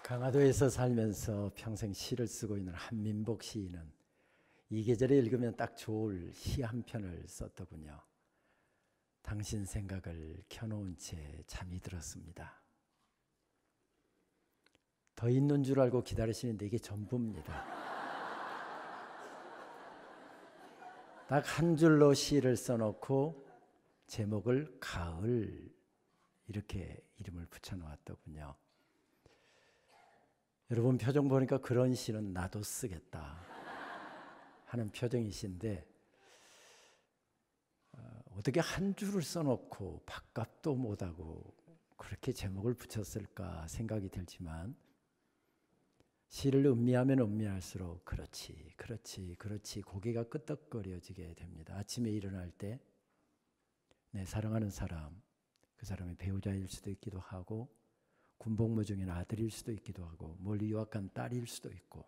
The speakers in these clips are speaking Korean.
강화도에서 살면서 평생 시를 쓰고 있는 한민복 시인은 이 계절에 읽으면 딱 좋을 시 한 편을 썼더군요. 당신 생각을 켜놓은 채 잠이 들었습니다. 더 있는 줄 알고 기다리시는데 이게 전부입니다. 딱 한 줄로 시를 써놓고 제목을 가을 이렇게 이름을 붙여놓았더군요. 여러분 표정 보니까 그런 시는 나도 쓰겠다 하는 표정이신데 어떻게 한 줄을 써놓고 밥값도 못하고 그렇게 제목을 붙였을까 생각이 들지만 시를 음미하면 음미할수록 그렇지 고개가 끄덕거려지게 됩니다. 아침에 일어날 때 내 사랑하는 사람, 그 사람의 배우자일 수도 있기도 하고 군복무 중인 아들일 수도 있기도 하고 멀리 유학간 딸일 수도 있고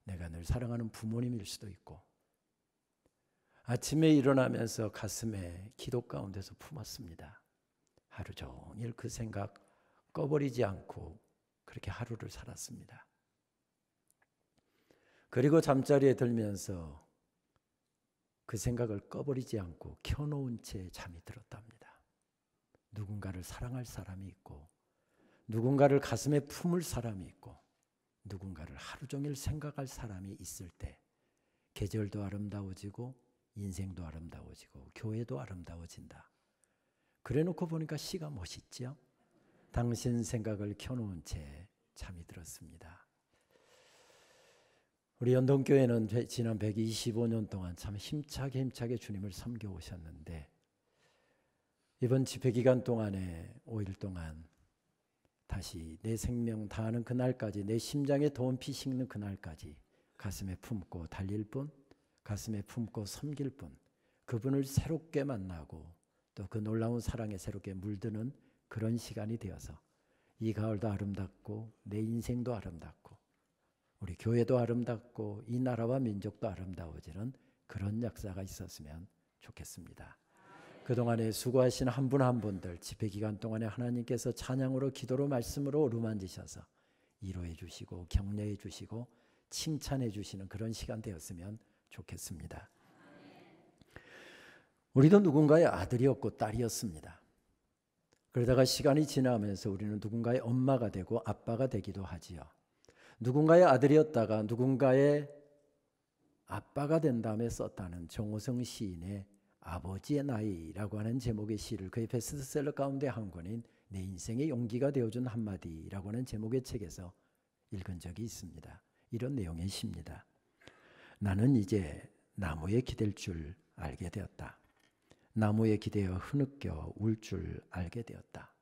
내가 늘 사랑하는 부모님일 수도 있고 아침에 일어나면서 가슴에 기도 가운데서 품었습니다. 하루 종일 그 생각 꺼버리지 않고 그렇게 하루를 살았습니다. 그리고 잠자리에 들면서 그 생각을 꺼버리지 않고 켜놓은 채 잠이 들었답니다. 누군가를 사랑할 사람이 있고 누군가를 가슴에 품을 사람이 있고 누군가를 하루 종일 생각할 사람이 있을 때 계절도 아름다워지고 인생도 아름다워지고 교회도 아름다워진다. 그래놓고 보니까 시가 멋있죠. 당신 생각을 켜놓은 채 잠이 들었습니다. 우리 연동교회는 지난 125년 동안 참 힘차게 주님을 섬겨오셨는데 이번 집회기간 동안에 5일 동안 다시 내 생명 다하는 그날까지 내 심장에 더운 피 식는 그날까지 가슴에 품고 달릴 분, 가슴에 품고 섬길 분, 그분을 새롭게 만나고 또 그 놀라운 사랑에 새롭게 물드는 그런 시간이 되어서 이 가을도 아름답고 내 인생도 아름답고 우리 교회도 아름답고 이 나라와 민족도 아름다워지는 그런 역사가 있었으면 좋겠습니다. 그동안에 수고하신 한 분 한 분들 집회기간 동안에 하나님께서 찬양으로 기도로 말씀으로 어루만지셔서 위로해 주시고 격려해 주시고 칭찬해 주시는 그런 시간 되었으면 좋겠습니다. 우리도 누군가의 아들이었고 딸이었습니다. 그러다가 시간이 지나면서 우리는 누군가의 엄마가 되고 아빠가 되기도 하지요. 누군가의 아들이었다가 누군가의 아빠가 된 다음에 썼다는 정호성 시인의 아버지의 나이라고 하는 제목의 시를 그의 베스트셀러 가운데 한 권인 내 인생의 용기가 되어준 한마디라고 하는 제목의 책에서 읽은 적이 있습니다. 이런 내용의 시입니다. 나는 이제 나무에 기댈 줄 알게 되었다. 나무에 기대어 흐느껴 울 줄 알게 되었다.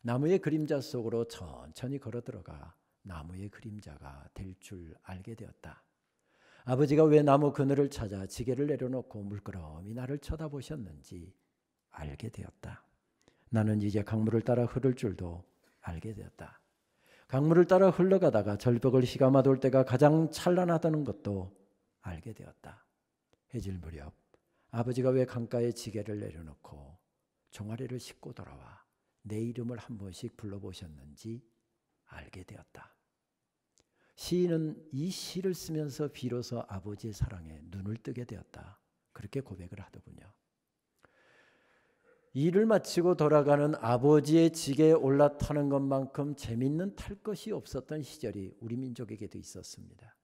나무의 그림자 속으로 천천히 걸어 들어가 나무의 그림자가 될 줄 알게 되었다. 아버지가 왜 나무 그늘을 찾아 지게를 내려놓고 물끄러미 나를 쳐다보셨는지 알게 되었다. 나는 이제 강물을 따라 흐를 줄도 알게 되었다. 강물을 따라 흘러가다가 절벽을 휘감아 돌 때가 가장 찬란하다는 것도 알게 되었다. 해질 무렵 아버지가 왜 강가에 지게를 내려놓고 종아리를 씻고 돌아와 내 이름을 한 번씩 불러보셨는지 알게 되었다. 시인은 이 시를 쓰면서 비로소 아버지의 사랑에 눈을 뜨게 되었다. 그렇게 고백을 하더군요. 일을 마치고 돌아가는 아버지의 지게에 올라타는 것만큼 재밌는 탈 것이 없었던 시절이 우리 민족에게도 있었습니다.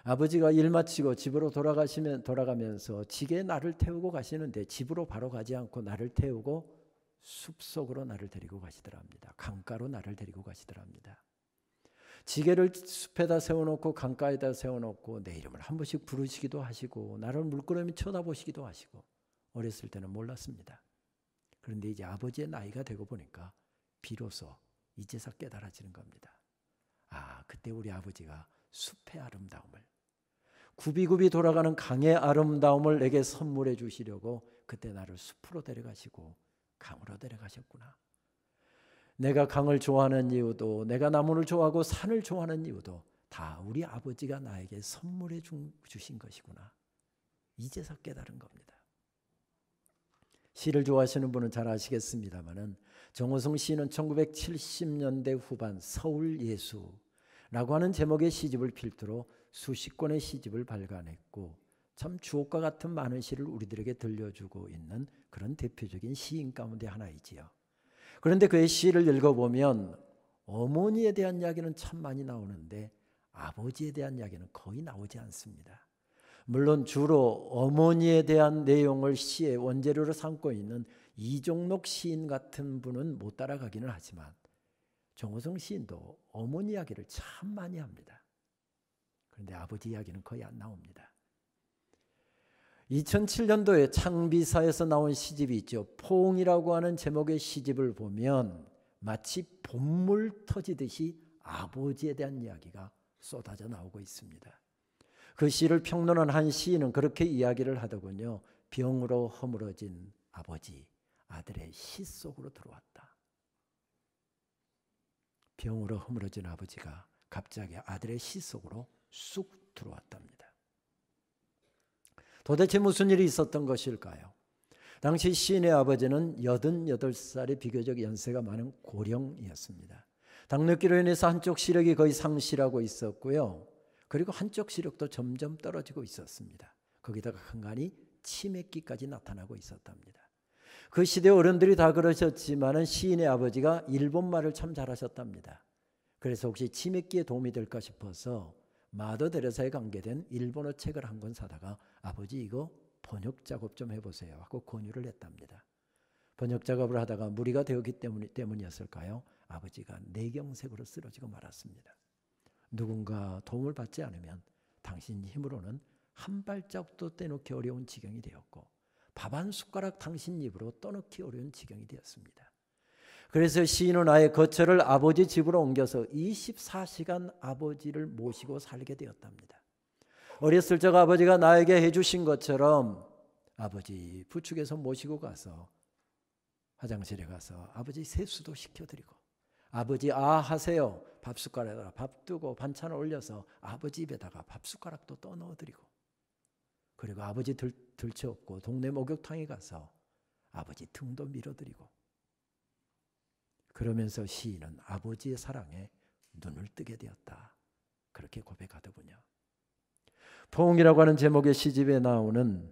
아버지가 일 마치고 집으로 돌아가면서 지게에 나를 태우고 가시는데 집으로 바로 가지 않고 나를 태우고 숲속으로 나를 데리고 가시더랍니다. 강가로 나를 데리고 가시더랍니다. 지게를 숲에다 세워놓고 강가에다 세워놓고 내 이름을 한 번씩 부르시기도 하시고 나를 물끄러미 쳐다보시기도 하시고 어렸을 때는 몰랐습니다. 그런데 이제 아버지의 나이가 되고 보니까 비로소 이제서 깨달아지는 겁니다. 아, 그때 우리 아버지가 숲의 아름다움을 굽이굽이 돌아가는 강의 아름다움을 내게 선물해 주시려고 그때 나를 숲으로 데려가시고 강으로 데려가셨구나. 내가 강을 좋아하는 이유도 내가 나무를 좋아하고 산을 좋아하는 이유도 다 우리 아버지가 나에게 선물해 주신 것이구나. 이제서 깨달은 겁니다. 시를 좋아하시는 분은 잘 아시겠습니다마는 정호성 시인은 1970년대 후반 서울예수라고 하는 제목의 시집을 필두로 수십 권의 시집을 발간했고 참 주옥과 같은 많은 시를 우리들에게 들려주고 있는 그런 대표적인 시인 가운데 하나이지요. 그런데 그의 시를 읽어보면 어머니에 대한 이야기는 참 많이 나오는데 아버지에 대한 이야기는 거의 나오지 않습니다. 물론 주로 어머니에 대한 내용을 시의 원재료로 삼고 있는 이종록 시인 같은 분은 못 따라가기는 하지만 정호성 시인도 어머니 이야기를 참 많이 합니다. 그런데 아버지 이야기는 거의 안 나옵니다. 2007년도에 창비사에서 나온 시집이 있죠. 포옹이라고 하는 제목의 시집을 보면 마치 봇물 터지듯이 아버지에 대한 이야기가 쏟아져 나오고 있습니다. 그 시를 평론한 한 시인은 그렇게 이야기를 하더군요. 병으로 허물어진 아버지, 아들의 시 속으로 들어왔다. 병으로 허물어진 아버지가 갑자기 아들의 시 속으로 쑥 들어왔답니다. 도대체 무슨 일이 있었던 것일까요? 당시 시인의 아버지는 88살의 비교적 연세가 많은 고령이었습니다. 당뇨기로 인해서 한쪽 시력이 거의 상실하고 있었고요. 그리고 한쪽 시력도 점점 떨어지고 있었습니다. 거기다가 간간히 치매기까지 나타나고 있었답니다. 그 시대 어른들이 다 그러셨지만 시인의 아버지가 일본말을 참 잘하셨답니다. 그래서 혹시 치매기에 도움이 될까 싶어서 마더 데레사에 관계된 일본어 책을 한 권 사다가 아버지 이거 번역 작업 좀 해보세요 하고 권유를 했답니다. 번역 작업을 하다가 무리가 되었기 때문이었을까요? 아버지가 뇌경색으로 쓰러지고 말았습니다. 누군가 도움을 받지 않으면 당신 힘으로는 한 발자국도 떼놓기 어려운 지경이 되었고 밥 한 숟가락 당신 입으로 떠넣기 어려운 지경이 되었습니다. 그래서 시인은 아예 거처를 아버지 집으로 옮겨서 24시간 아버지를 모시고 살게 되었답니다. 어렸을 적 아버지가 나에게 해주신 것처럼 아버지 부축해서 모시고 가서 화장실에 가서 아버지 세수도 시켜드리고 아버지 하세요. 밥숟가락에다가 밥 두고 반찬을 올려서 아버지 입에다가 밥숟가락도 떠넣어드리고 그리고 아버지 들쳐업고 동네 목욕탕에 가서 아버지 등도 밀어드리고 그러면서 시인은 아버지의 사랑에 눈을 뜨게 되었다. 그렇게 고백하더군요. 포옹이라고 하는 제목의 시집에 나오는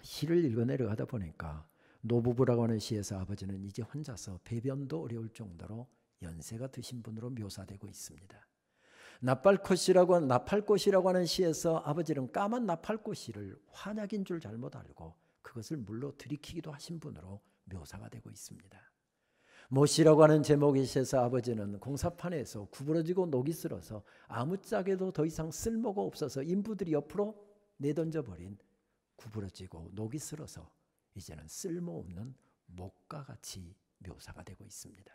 시를 읽어내려가다 보니까 노부부라고 하는 시에서 아버지는 이제 혼자서 배변도 어려울 정도로 연세가 드신 분으로 묘사되고 있습니다. 나팔꽃이라고 하는 시에서 아버지는 까만 나팔꽃이를 환약인 줄 잘못 알고 그것을 물로 들이키기도 하신 분으로 묘사가 되고 있습니다. 모시라고 하는 제목의 시에서 아버지는 공사판에서 구부러지고 녹이 슬어서 아무짝에도 더 이상 쓸모가 없어서 인부들이 옆으로 내던져버린 구부러지고 녹이 슬어서 이제는 쓸모없는 목과 같이 묘사가 되고 있습니다.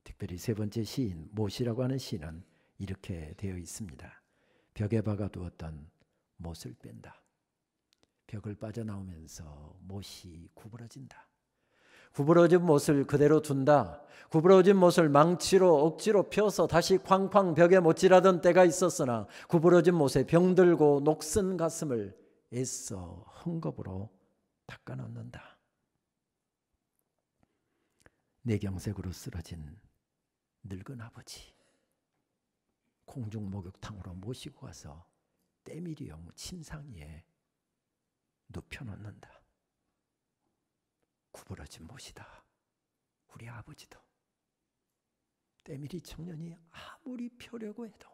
특별히 세 번째 시인 모시라고 하는 시는 이렇게 되어 있습니다. 벽에 박아두었던 못을 뺀다. 벽을 빠져나오면서 못이 구부러진다. 구부러진 못을 그대로 둔다. 구부러진 못을 망치로 억지로 펴서 다시 쾅쾅 벽에 못질하던 때가 있었으나 구부러진 못에 병들고 녹슨 가슴을 애써 헝겊으로 닦아 놓는다. 뇌경색으로 쓰러진 늙은 아버지 공중 목욕탕으로 모시고 가서 때밀이용 침상 위에 눕혀놓는다. 구부러진 못이다. 우리 아버지도 때밀이 청년이 아무리 펴려고 해도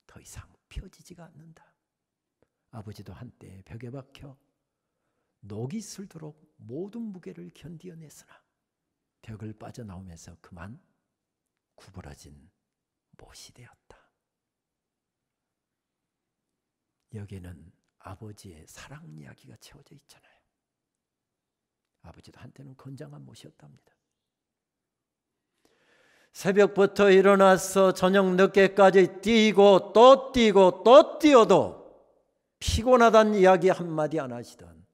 더 이상 펴지지가 않는다. 아버지도 한때 벽에 박혀 녹이 슬도록 모든 무게를 견디어냈으나 벽을 빠져나오면서 그만 구부러진 못이 되었다. 여기에는 아버지의 사랑 이야기가 채워져 있잖아요. 아버지도 한때는 건장한 못이었답니다. 새벽부터 일어나서 저녁 늦게까지 뛰고 또 뛰고 또 뛰어도 피곤하다는 이야기 한마디 안 하시던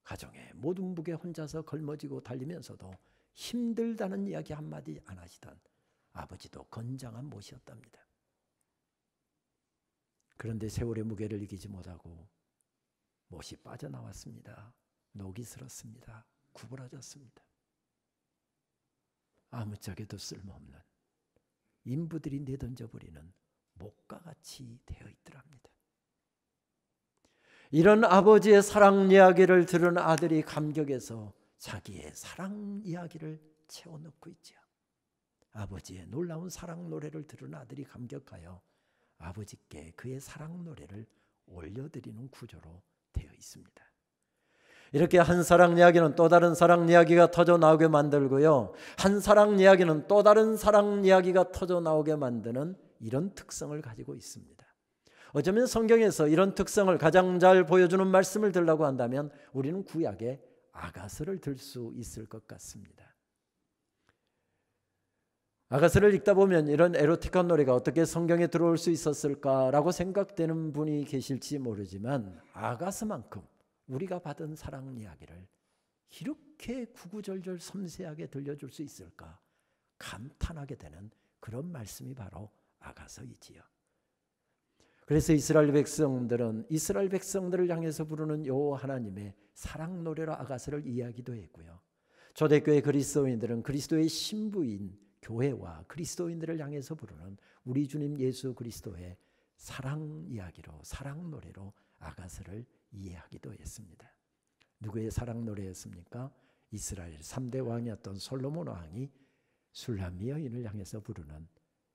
가정의 모든 무게 혼자서 걸머지고 달리면서도 힘들다는 이야기 한마디 안 하시던 아버지도 건장한 못이었답니다. 그런데 세월의 무게를 이기지 못하고 못이 빠져나왔습니다. 녹이 슬었습니다. 구부러졌습니다. 아무짝에도 쓸모없는 인부들이 내던져버리는 목과 같이 되어 있더랍니다. 이런 아버지의 사랑 이야기를 들은 아들이 감격해서 자기의 사랑 이야기를 채워넣고 있죠. 아버지의 놀라운 사랑 노래를 들은 아들이 감격하여 아버지께 그의 사랑 노래를 올려드리는 구조로 되어 있습니다. 이렇게 한 사랑 이야기는 또 다른 사랑 이야기가 터져 나오게 만들고요, 한 사랑 이야기는 또 다른 사랑 이야기가 터져 나오게 만드는 이런 특성을 가지고 있습니다. 어쩌면 성경에서 이런 특성을 가장 잘 보여주는 말씀을 들라고 한다면 우리는 구약의 아가서를 들 수 있을 것 같습니다. 아가서를 읽다 보면 이런 에로틱한 노래가 어떻게 성경에 들어올 수 있었을까라고 생각되는 분이 계실지 모르지만, 아가서만큼 우리가 받은 사랑 이야기를 이렇게 구구절절 섬세하게 들려줄 수 있을까 감탄하게 되는 그런 말씀이 바로 아가서이지요. 그래서 이스라엘 백성들을 향해서 부르는 요 하나님의 사랑 노래로 아가서를 이야기도 했고요, 초대교회 그리스도인들은 그리스도의 신부인 교회와 그리스도인들을 향해서 부르는 우리 주님 예수 그리스도의 사랑 이야기로, 사랑 노래로 아가서를 이해하기도 했습니다. 누구의 사랑 노래였습니까? 이스라엘 3대 왕이었던 솔로몬 왕이 술람미 여인을 향해서 부르는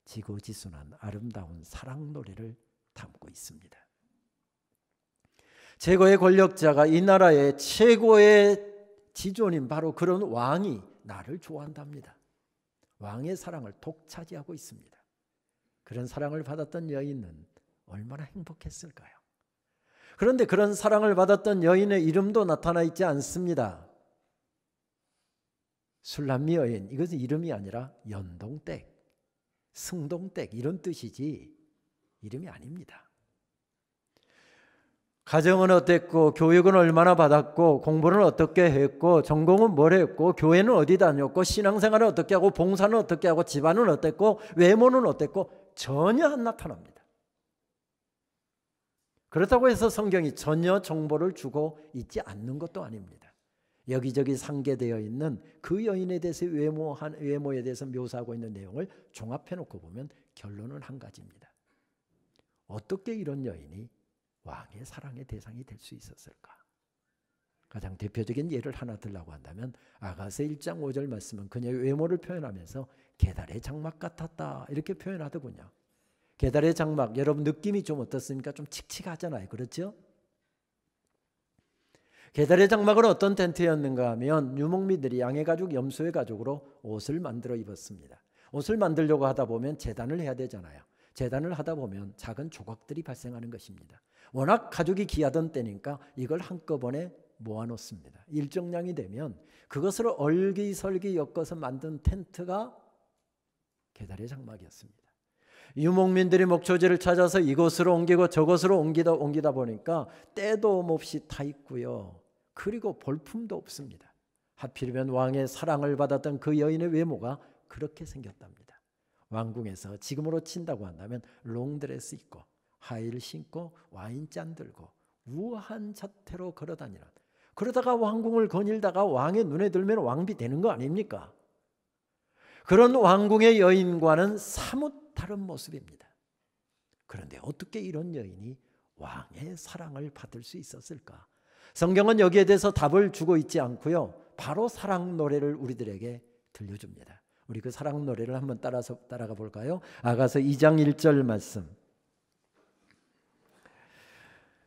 지고지순한 아름다운 사랑 노래를 담고 있습니다. 최고의 권력자가 이 나라의 최고의 지존인 바로 그런 왕이 나를 좋아한답니다. 왕의 사랑을 독차지하고 있습니다. 그런 사랑을 받았던 여인은 얼마나 행복했을까요? 그런데 그런 사랑을 받았던 여인의 이름도 나타나 있지 않습니다. 술람미 여인, 이것은 이름이 아니라 연동댁, 승동댁 이런 뜻이지 이름이 아닙니다. 가정은 어땠고, 교육은 얼마나 받았고, 공부는 어떻게 했고, 전공은 뭘 했고, 교회는 어디 다녔고, 신앙생활은 어떻게 하고, 봉사는 어떻게 하고, 집안은 어땠고, 외모는 어땠고 전혀 안 나타납니다. 그렇다고 해서 성경이 전혀 정보를 주고 있지 않는 것도 아닙니다. 여기저기 상계되어 있는 그 여인에 대해서 외모에 대해서 묘사하고 있는 내용을 종합해 놓고 보면 결론은 한 가지입니다. 어떻게 이런 여인이 왕의 사랑의 대상이 될 수 있었을까? 가장 대표적인 예를 하나 들라고 한다면 아가서 1장 5절 말씀은 그녀의 외모를 표현하면서 게달의 장막 같았다 이렇게 표현하더군요. 게달의 장막, 여러분 느낌이 좀 어떻습니까? 좀 칙칙하잖아요. 그렇죠? 게달의 장막은 어떤 텐트였는가 하면 유목민들이 양의 가죽, 염소의 가죽으로 옷을 만들어 입었습니다. 옷을 만들려고 하다 보면 제단을 해야 되잖아요. 제단을 하다 보면 작은 조각들이 발생하는 것입니다. 워낙 가죽이 귀하던 때니까 이걸 한꺼번에 모아놓습니다. 일정량이 되면 그것을 얼기설기 엮어서 만든 텐트가 게달의 장막이었습니다. 유목민들이 목초지를 찾아서 이곳으로 옮기고 저곳으로 옮기다 보니까 때도 없이 타 있고요. 그리고 볼품도 없습니다. 하필이면 왕의 사랑을 받았던 그 여인의 외모가 그렇게 생겼답니다. 왕궁에서 지금으로 친다고 한다면 롱드레스 입고 하이힐 신고 와인잔 들고 우아한 자태로 걸어다니는, 그러다가 왕궁을 거닐다가 왕의 눈에 들면 왕비 되는 거 아닙니까? 그런 왕궁의 여인과는 사뭇 다른 모습입니다. 그런데 어떻게 이런 여인이 왕의 사랑을 받을 수 있었을까? 성경은 여기에 대해서 답을 주고 있지 않고요, 바로 사랑 노래를 우리들에게 들려줍니다. 우리 그 사랑 노래를 한번 따라가 볼까요? 아가서 2장 1절 말씀.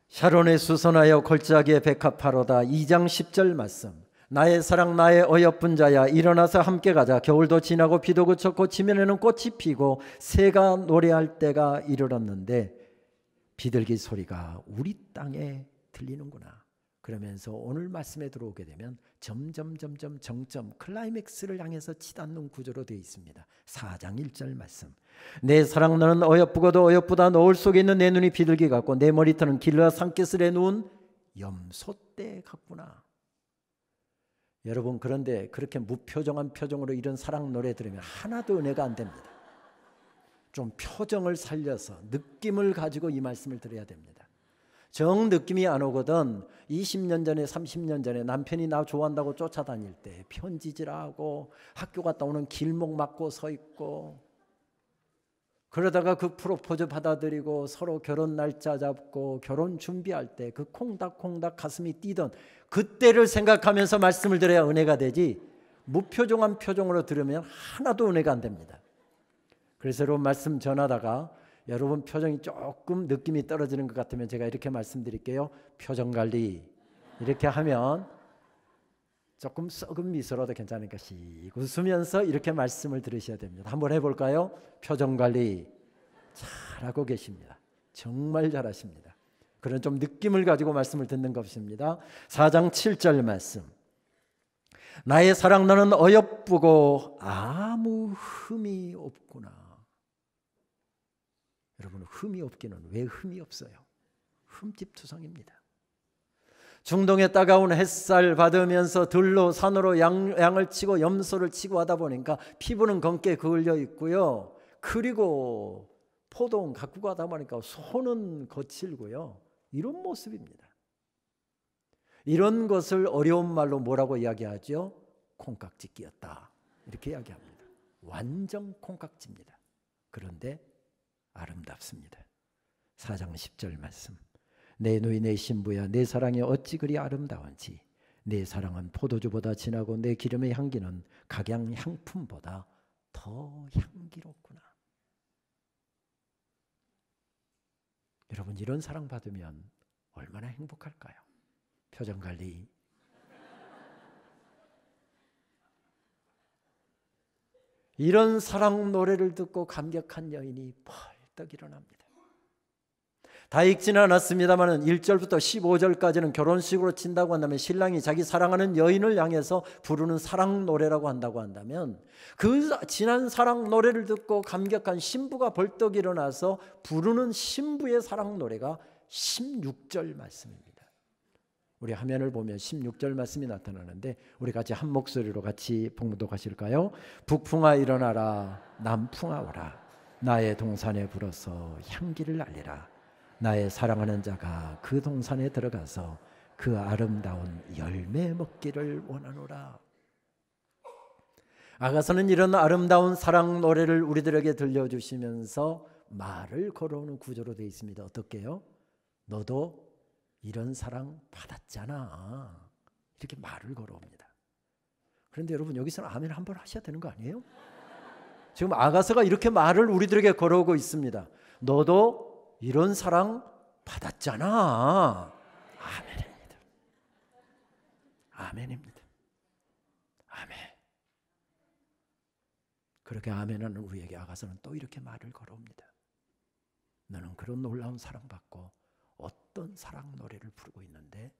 샤론에 수선하여 골짜기에 백합하로다. 2장 10절 말씀. 나의 사랑 나의 어여쁜 자야, 일어나서 함께 가자. 겨울도 지나고 비도 그쳤고 지면에는 꽃이 피고 새가 노래할 때가 이르렀는데 비둘기 소리가 우리 땅에 들리는구나. 그러면서 오늘 말씀에 들어오게 되면 점점 정점 클라이맥스를 향해서 치닫는 구조로 되어 있습니다. 4장 1절 말씀. 내 사랑 너는 어여쁘고도 어여쁘다. 노을 속에 있는 내 눈이 비둘기 같고 내 머리털은 길러 산기슭에 누운 염소떼 같구나. 여러분, 그런데 그렇게 무표정한 표정으로 이런 사랑 노래 들으면 하나도 은혜가 안 됩니다. 좀 표정을 살려서 느낌을 가지고 이 말씀을 드려야 됩니다. 정 느낌이 안 오거든. 20년 전에 30년 전에 남편이 나 좋아한다고 쫓아다닐 때 편지질하고 학교 갔다 오는 길목 막고 서 있고, 그러다가 그 프로포즈 받아들이고 서로 결혼 날짜 잡고 결혼 준비할 때 그 콩닥콩닥 가슴이 뛰던 그때를 생각하면서 말씀을 드려야 은혜가 되지, 무표정한 표정으로 들으면 하나도 은혜가 안 됩니다. 그래서 여러분 말씀 전하다가 여러분 표정이 조금 느낌이 떨어지는 것 같으면 제가 이렇게 말씀드릴게요. 표정 관리 이렇게 하면 조금 썩은 미소라도 괜찮으니까 씩 웃으면서 이렇게 말씀을 들으셔야 됩니다. 한번 해볼까요? 표정 관리 잘하고 계십니다. 정말 잘하십니다. 그런 좀 느낌을 가지고 말씀을 듣는 것입니다. 4장 7절 말씀. 나의 사랑 너는 어여쁘고 아무 흠이 없구나. 여러분, 흠이 없기는 왜 흠이 없어요? 흠집투성입니다. 중동의 따가운 햇살 받으면서 들로 산으로 양을 치고 염소를 치고 하다 보니까 피부는 검게 그을려 있고요. 그리고 포동 갖고 가다 보니까 손은 거칠고요. 이런 모습입니다. 이런 것을 어려운 말로 뭐라고 이야기하죠? 콩깍지 끼었다. 이렇게 이야기합니다. 완전 콩깍지입니다. 그런데 아름답습니다. 4장 10절 말씀. 내 누이 내 신부야, 내 사랑이 어찌 그리 아름다운지. 내 사랑은 포도주보다 진하고 내 기름의 향기는 각양 향품보다 더 향기롭구나. 여러분, 이런 사랑 받으면 얼마나 행복할까요? 표정 관리. 이런 사랑 노래를 듣고 감격한 여인이 벌떡 일어납니다. 다 읽지는 않았습니다만 1절부터 15절까지는 결혼식으로 친다고 한다면, 신랑이 자기 사랑하는 여인을 향해서 부르는 사랑 노래라고 한다고 한다면, 그 진한 사랑 노래를 듣고 감격한 신부가 벌떡 일어나서 부르는 신부의 사랑 노래가 16절 말씀입니다. 우리 화면을 보면 16절 말씀이 나타나는데 우리 같이 한 목소리로 같이 봉독하실까요? 북풍아 일어나라, 남풍아 오라. 나의 동산에 불어서 향기를 날리라. 나의 사랑하는 자가 그 동산에 들어가서 그 아름다운 열매 먹기를 원하노라. 아가서는 이런 아름다운 사랑 노래를 우리들에게 들려주시면서 말을 걸어오는 구조로 되어 있습니다. 어떻게요? 너도 이런 사랑 받았잖아. 이렇게 말을 걸어옵니다. 그런데 여러분, 여기서는 아멘 한번 하셔야 되는 거 아니에요? 지금 아가서가 이렇게 말을 우리들에게 걸어오고 있습니다. 너도 이런 사랑 받았잖아. 아멘입니다. 아멘입니다. 아멘. 그렇게 아멘하는 우리에게 아가서는 또 이렇게 말을 걸어옵니다. 너는 그런 놀라운 사랑받고 어떤 사랑 노래를 부르고 있는데,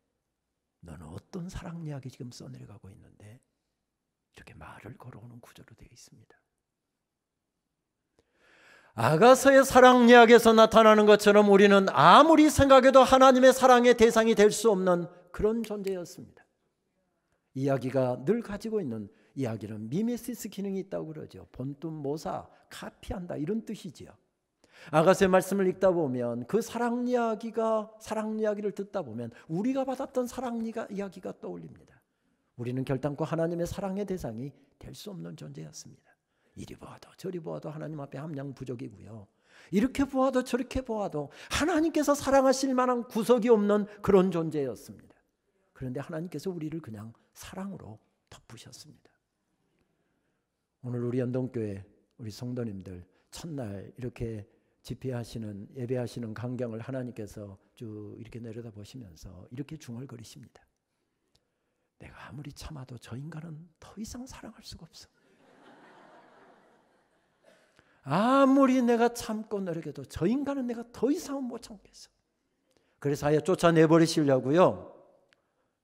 너는 어떤 사랑 이야기 지금 써내려가고 있는데, 이렇게 말을 걸어오는 구조로 되어 있습니다. 아가서의 사랑 이야기에서 나타나는 것처럼 우리는 아무리 생각해도 하나님의 사랑의 대상이 될 수 없는 그런 존재였습니다. 이야기가 늘 가지고 있는 이야기는 미메시스 기능이 있다고 그러죠. 본뜻 모사, 카피한다, 이런 뜻이지요. 아가서의 말씀을 읽다 보면 그 사랑 이야기를 듣다 보면 우리가 받았던 사랑 이야기가 떠올립니다. 우리는 결단코 하나님의 사랑의 대상이 될 수 없는 존재였습니다. 이리 보아도 저리 보아도 하나님 앞에 함량 부족이고요. 이렇게 보아도 저렇게 보아도 하나님께서 사랑하실 만한 구석이 없는 그런 존재였습니다. 그런데 하나님께서 우리를 그냥 사랑으로 덮으셨습니다. 오늘 우리 연동교회 우리 성도님들 첫날 이렇게 집회하시는, 예배하시는 광경을 하나님께서 쭉 이렇게 내려다 보시면서 이렇게 중얼거리십니다. 내가 아무리 참아도 저 인간은 더 이상 사랑할 수가 없어. 아무리 내가 참고 노력해도 저 인간은 내가 더 이상은 못 참겠어. 그래서 아예 쫓아내버리시려고요.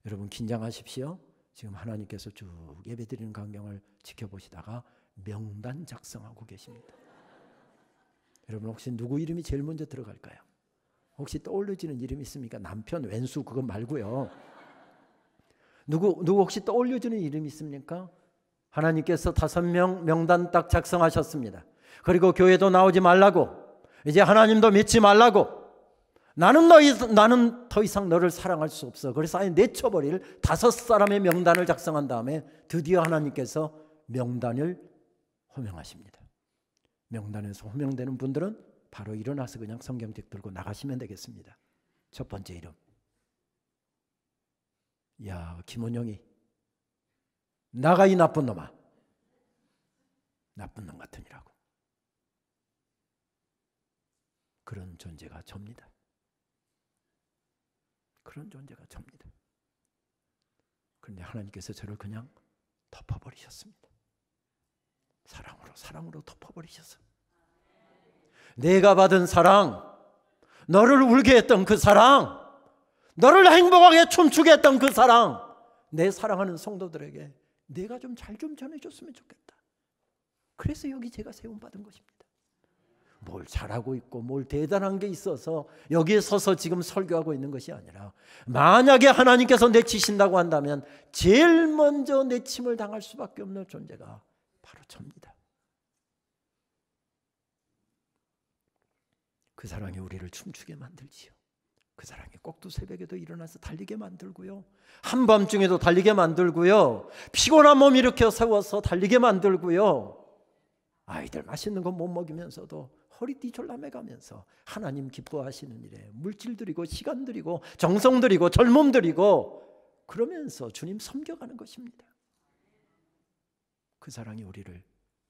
여러분 긴장하십시오. 지금 하나님께서 쭉 예배드리는 광경을 지켜보시다가 명단 작성하고 계십니다. 여러분 혹시 누구 이름이 제일 먼저 들어갈까요? 혹시 떠올려지는 이름이 있습니까? 남편, 왼수 그거 말고요. 누구 혹시 떠올려지는 이름이 있습니까? 하나님께서 5명 명단 딱 작성하셨습니다. 그리고 교회도 나오지 말라고, 이제 하나님도 믿지 말라고, 나는 더 이상 너를 사랑할 수 없어. 그래서 아예 내쳐버릴 5사람의 명단을 작성한 다음에 드디어 하나님께서 명단을 호명하십니다. 명단에서 호명되는 분들은 바로 일어나서 그냥 성경책 들고 나가시면 되겠습니다. 첫 번째 이름. 야, 김원영이 나가 이 나쁜 놈아. 나쁜 놈 같으니라고. 그런 존재가 접니다. 그런 존재가 접니다. 그런데 하나님께서 저를 그냥 덮어버리셨습니다. 사랑으로 덮어버리셨어. 내가 받은 사랑, 너를 울게 했던 그 사랑, 너를 행복하게 춤추게 했던 그 사랑, 내 사랑하는 성도들에게 내가 좀 잘 좀 전해줬으면 좋겠다. 그래서 여기 제가 세움받은 것입니다. 뭘 잘하고 있고 뭘 대단한 게 있어서 여기에 서서 지금 설교하고 있는 것이 아니라, 만약에 하나님께서 내치신다고 한다면 제일 먼저 내침을 당할 수밖에 없는 존재가 바로 접니다. 그 사랑이 우리를 춤추게 만들지요. 그 사랑이 꼭두 새벽에도 일어나서 달리게 만들고요, 한밤중에도 달리게 만들고요, 피곤한 몸 일으켜 세워서 달리게 만들고요, 아이들 맛있는 거 못 먹이면서도 허리띠 졸라매가면서 하나님 기뻐하시는 일에 물질 들이고 시간 들이고 정성 들이고 젊음 들이고 그러면서 주님 섬겨가는 것입니다. 그 사랑이 우리를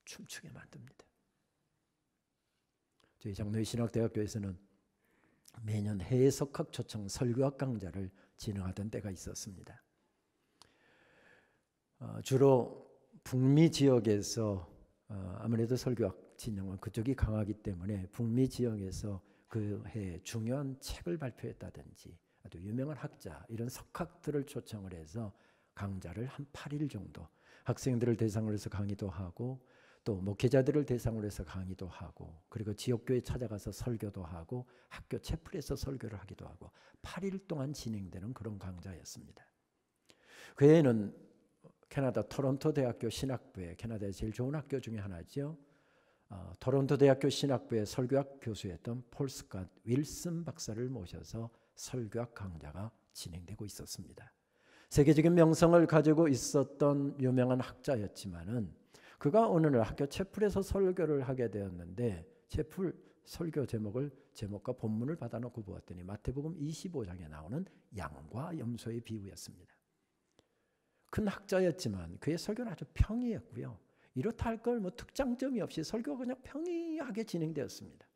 춤추게 만듭니다. 저희 장로의 신학대학교에서는 매년 해외 석학 초청 설교학 강좌를 진행하던 때가 있었습니다. 주로 북미 지역에서 아무래도 설교학 진영은 그쪽이 강하기 때문에 북미 지역에서 그 해 중요한 책을 발표했다든지 아주 유명한 학자, 이런 석학들을 초청을 해서 강좌를 한 8일 정도, 학생들을 대상으로 해서 강의도 하고 또 목회자들을 대상으로 해서 강의도 하고, 그리고 지역교회 찾아가서 설교도 하고 학교 채플에서 설교를 하기도 하고 8일 동안 진행되는 그런 강좌였습니다. 그 해에는 캐나다 토론토 대학교 신학부에, 캐나다의 제일 좋은 학교 중에 하나죠. 토론토 대학교 신학부의 설교학 교수였던 폴 스캇 윌슨 박사를 모셔서 설교학 강좌가 진행되고 있었습니다. 세계적인 명성을 가지고 있었던 유명한 학자였지만은 그가 어느 날 학교 채플에서 설교를 하게 되었는데, 채플 설교 제목과 본문을 받아놓고 보았더니 마태복음 25장에 나오는 양과 염소의 비유였습니다. 큰 학자였지만 그의 설교는 아주 평이했고요, 이렇다 할 걸 뭐 특장점이 없이 설교가 그냥 평이하게 진행되었습니다.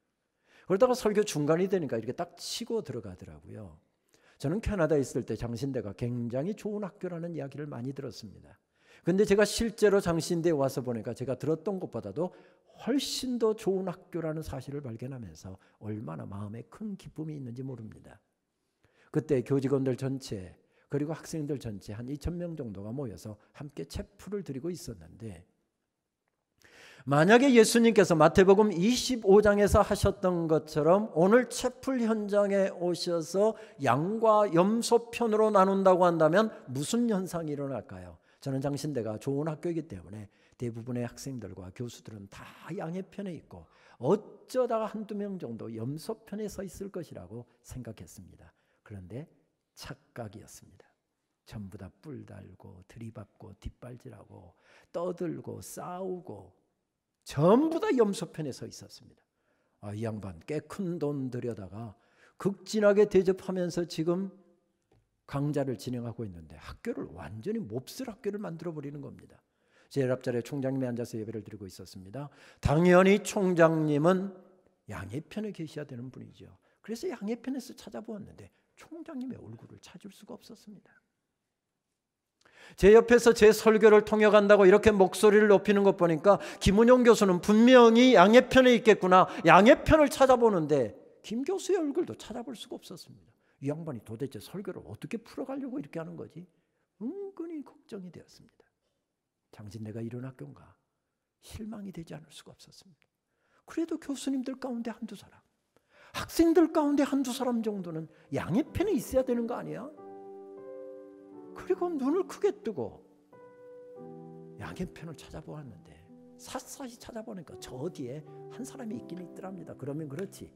그러다가 설교 중간이 되니까 이렇게 딱 치고 들어가더라고요. 저는 캐나다에 있을 때 장신대가 굉장히 좋은 학교라는 이야기를 많이 들었습니다. 근데 제가 실제로 장신대에 와서 보니까 제가 들었던 것보다도 훨씬 더 좋은 학교라는 사실을 발견하면서 얼마나 마음에 큰 기쁨이 있는지 모릅니다. 그때 교직원들 전체 그리고 학생들 전체 한 2,000명 정도가 모여서 함께 채플을 드리고 있었는데, 만약에 예수님께서 마태복음 25장에서 하셨던 것처럼 오늘 채플 현장에 오셔서 양과 염소 편으로 나눈다고 한다면 무슨 현상이 일어날까요? 저는 장신대가 좋은 학교이기 때문에 대부분의 학생들과 교수들은 다 양의 편에 있고 어쩌다가 한두 명 정도 염소 편에 서 있을 것이라고 생각했습니다. 그런데 착각이었습니다. 전부 다 뿔 달고 들이받고 뒷발질하고 떠들고 싸우고 전부 다 염소 편에 서 있었습니다. 이 양반 꽤 큰 돈 들여다가 극진하게 대접하면서 지금 강좌를 진행하고 있는데 학교를 완전히 몹쓸 학교를 만들어버리는 겁니다. 제 앞자리에 총장님이 앉아서 예배를 드리고 있었습니다. 당연히 총장님은 양의 편에 계셔야 되는 분이죠. 그래서 양의 편에서 찾아보았는데 총장님의 얼굴을 찾을 수가 없었습니다. 제 옆에서 제 설교를 통역한다고 이렇게 목소리를 높이는 것 보니까 김은용 교수는 분명히 양의 편에 있겠구나, 양의 편을 찾아보는데 김 교수의 얼굴도 찾아볼 수가 없었습니다. 이 양반이 도대체 설교를 어떻게 풀어가려고 이렇게 하는 거지? 은근히 걱정이 되었습니다. 장신대가 이런 학교인가? 실망이 되지 않을 수가 없었습니다. 그래도 교수님들 가운데 한두 사람, 학생들 가운데 한두 사람 정도는 양의 편에 있어야 되는 거 아니야? 그리고 눈을 크게 뜨고 양의 편을 찾아보았는데 샅샅이 찾아보니까 저 뒤에 한 사람이 있긴 있더랍니다. 그러면 그렇지,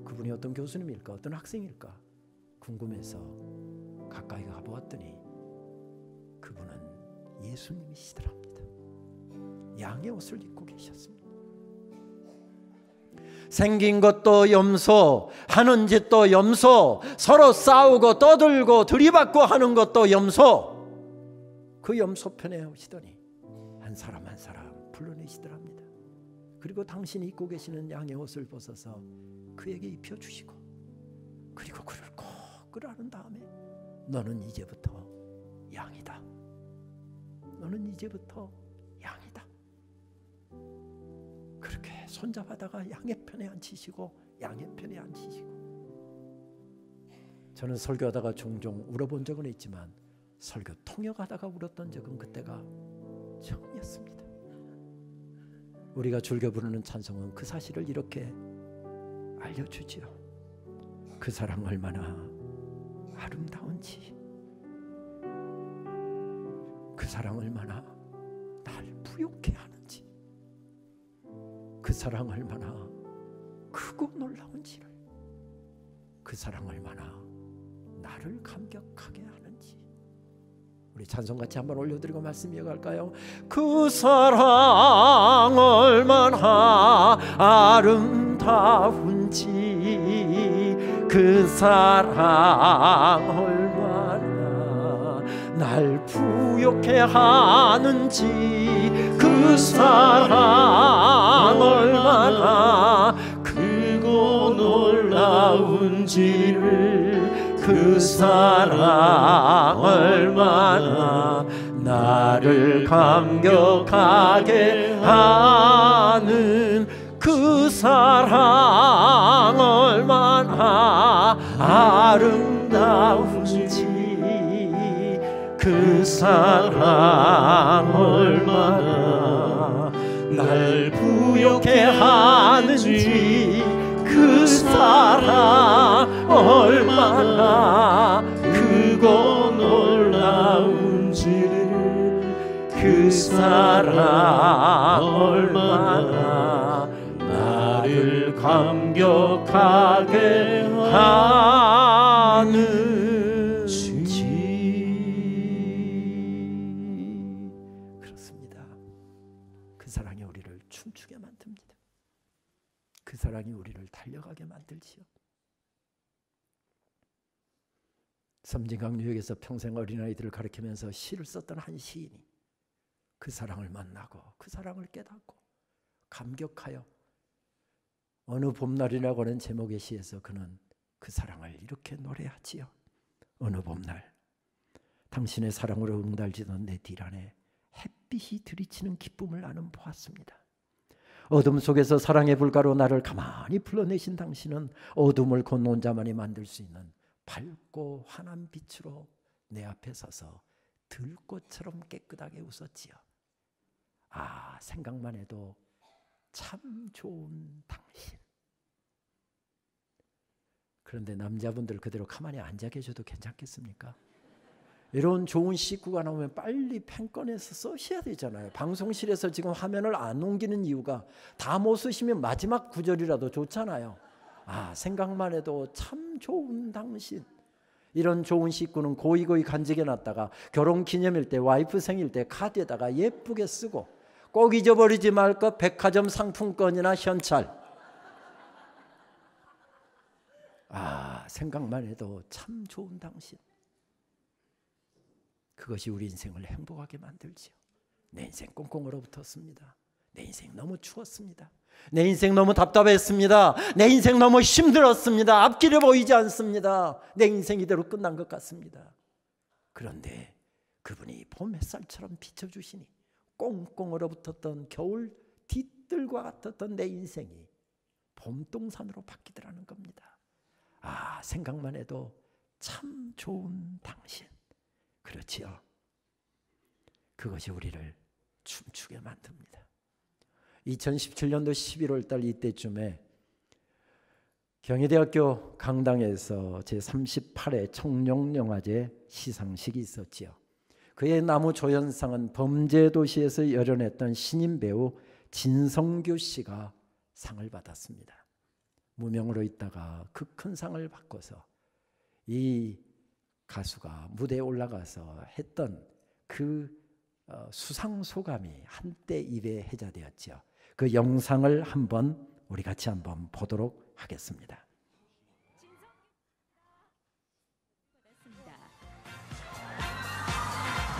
그분이 어떤 교수님일까, 어떤 학생일까 궁금해서 가까이 가보았더니 그분은 예수님이시더랍니다. 양의 옷을 입고 계셨습니다. 생긴 것도 염소, 하는 짓도 염소, 서로 싸우고 떠들고 들이받고 하는 것도 염소. 그 염소 편에 오시더니 한 사람 한 사람 불러내시더랍니다. 그리고 당신이 입고 계시는 양의 옷을 벗어서 그에게 입혀주시고, 그리고 그를 꼭 끌어안은 다음에 너는 이제부터 양이다. 너는 이제부터 양이다. 그렇게 손잡아다가 양의 편에 앉히시고 양의 편에 앉히시고. 저는 설교하다가 종종 울어본 적은 있지만 설교 통역하다가 울었던 적은 그때가 처음이었습니다. 우리가 즐겨 부르는 찬송은 그 사실을 이렇게 알려주지요. 그 사랑 얼마나 아름다운지, 그 사랑 얼마나 날 부욕해 하는지, 그 사랑 얼마나 크고 놀라운지를, 그 사랑 얼마나 나를 감격하게 하는지. 우리 찬송 같이 한번 올려드리고 말씀 이어갈까요? 그 사랑 얼마나 아름다운지, 그 사랑 얼마나 날 부욕해 하는지, 그 사랑 얼마나 크고 놀라운지를, 그 사랑 얼마나 나를 감격하게 하는, 그 사랑 얼마나 아름다운지, 그 사랑 얼마나 날 부욕해 하는지, 그 사랑 얼마나 크고 놀라운지를, 그 사랑 얼마나 나를 감격하게 하는지. 그렇습니다. 그 사랑이 우리를 춤추게 만듭니다. 그 사랑이 우리를 달려가게 만들지요. 섬진강 뉴욕에서 평생 어린아이들을 가르치면서 시를 썼던 한 시인이 그 사랑을 만나고 그 사랑을 깨닫고 감격하여 어느 봄날이라고 하는 제목의 시에서 그는 그 사랑을 이렇게 노래하지요. 어느 봄날 당신의 사랑으로 응달지던 내 딜 안에 햇빛이 들이치는 기쁨을 나는 보았습니다. 어둠 속에서 사랑의 불가로 나를 가만히 불러내신 당신은 어둠을 건너온 자만이 만들 수 있는 밝고 환한 빛으로 내 앞에 서서 들꽃처럼 깨끗하게 웃었지요. 아, 생각만 해도 참 좋은 당신. 그런데 남자분들 그대로 가만히 앉아 계셔도 괜찮겠습니까? 이런 좋은 식구가 나오면 빨리 펜 꺼내서 써셔야 되잖아요. 방송실에서 지금 화면을 안 옮기는 이유가 다 못 쓰시면 마지막 구절이라도 좋잖아요. 아, 생각만 해도 참 좋은 당신. 이런 좋은 식구는 고이고이 간직해놨다가 결혼기념일 때, 와이프 생일 때 카드에다가 예쁘게 쓰고 꼭 잊어버리지 말 것 백화점 상품권이나 현찰. 아, 생각만 해도 참 좋은 당신. 그것이 우리 인생을 행복하게 만들지요. 내 인생 꽁꽁 얼어붙었습니다. 내 인생 너무 추웠습니다. 내 인생 너무 답답했습니다. 내 인생 너무 힘들었습니다. 앞길이 보이지 않습니다. 내 인생 이대로 끝난 것 같습니다. 그런데 그분이 봄 햇살처럼 비춰주시니 꽁꽁 얼어붙었던 겨울 뒤뜰과 같았던 내 인생이 봄동산으로 바뀌더라는 겁니다. 아, 생각만 해도 참 좋은 당신. 그렇지요. 그것이 우리를 춤추게 만듭니다. 2017년도 11월 달 이때쯤에 경희대학교 강당에서 제38회 청룡영화제 시상식이 있었지요. 그의 나무조연상은 범죄도시에서 열연했던 신인 배우 진성규 씨가 상을 받았습니다. 무명으로 있다가 그 큰 상을 받고서 이 가수가 무대에 올라가서 했던 그 수상 소감이 한때 입에 해자되었죠. 그 영상을 한번 우리 같이 한번 보도록 하겠습니다.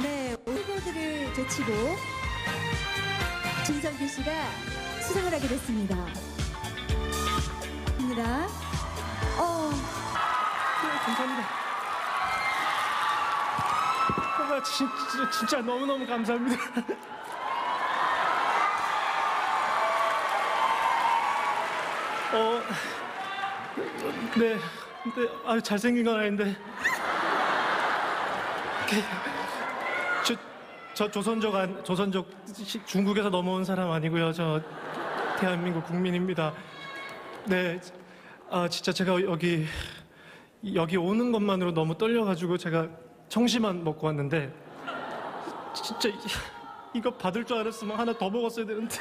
네, 후보들을 제치고 진성규 씨가 수상을 하게 됐습니다. 입니다. 감사합니다. 진짜 너무너무 감사합니다. 네, 잘생긴 건 아닌데 저 조선족 중국에서 넘어온 사람 아니고요. 저 대한민국 국민입니다. 네, 진짜 제가 여기 오는 것만으로 너무 떨려가지고 제가 청심환 먹고 왔는데 진짜 이거 받을 줄 알았으면 하나 더 먹었어야 되는데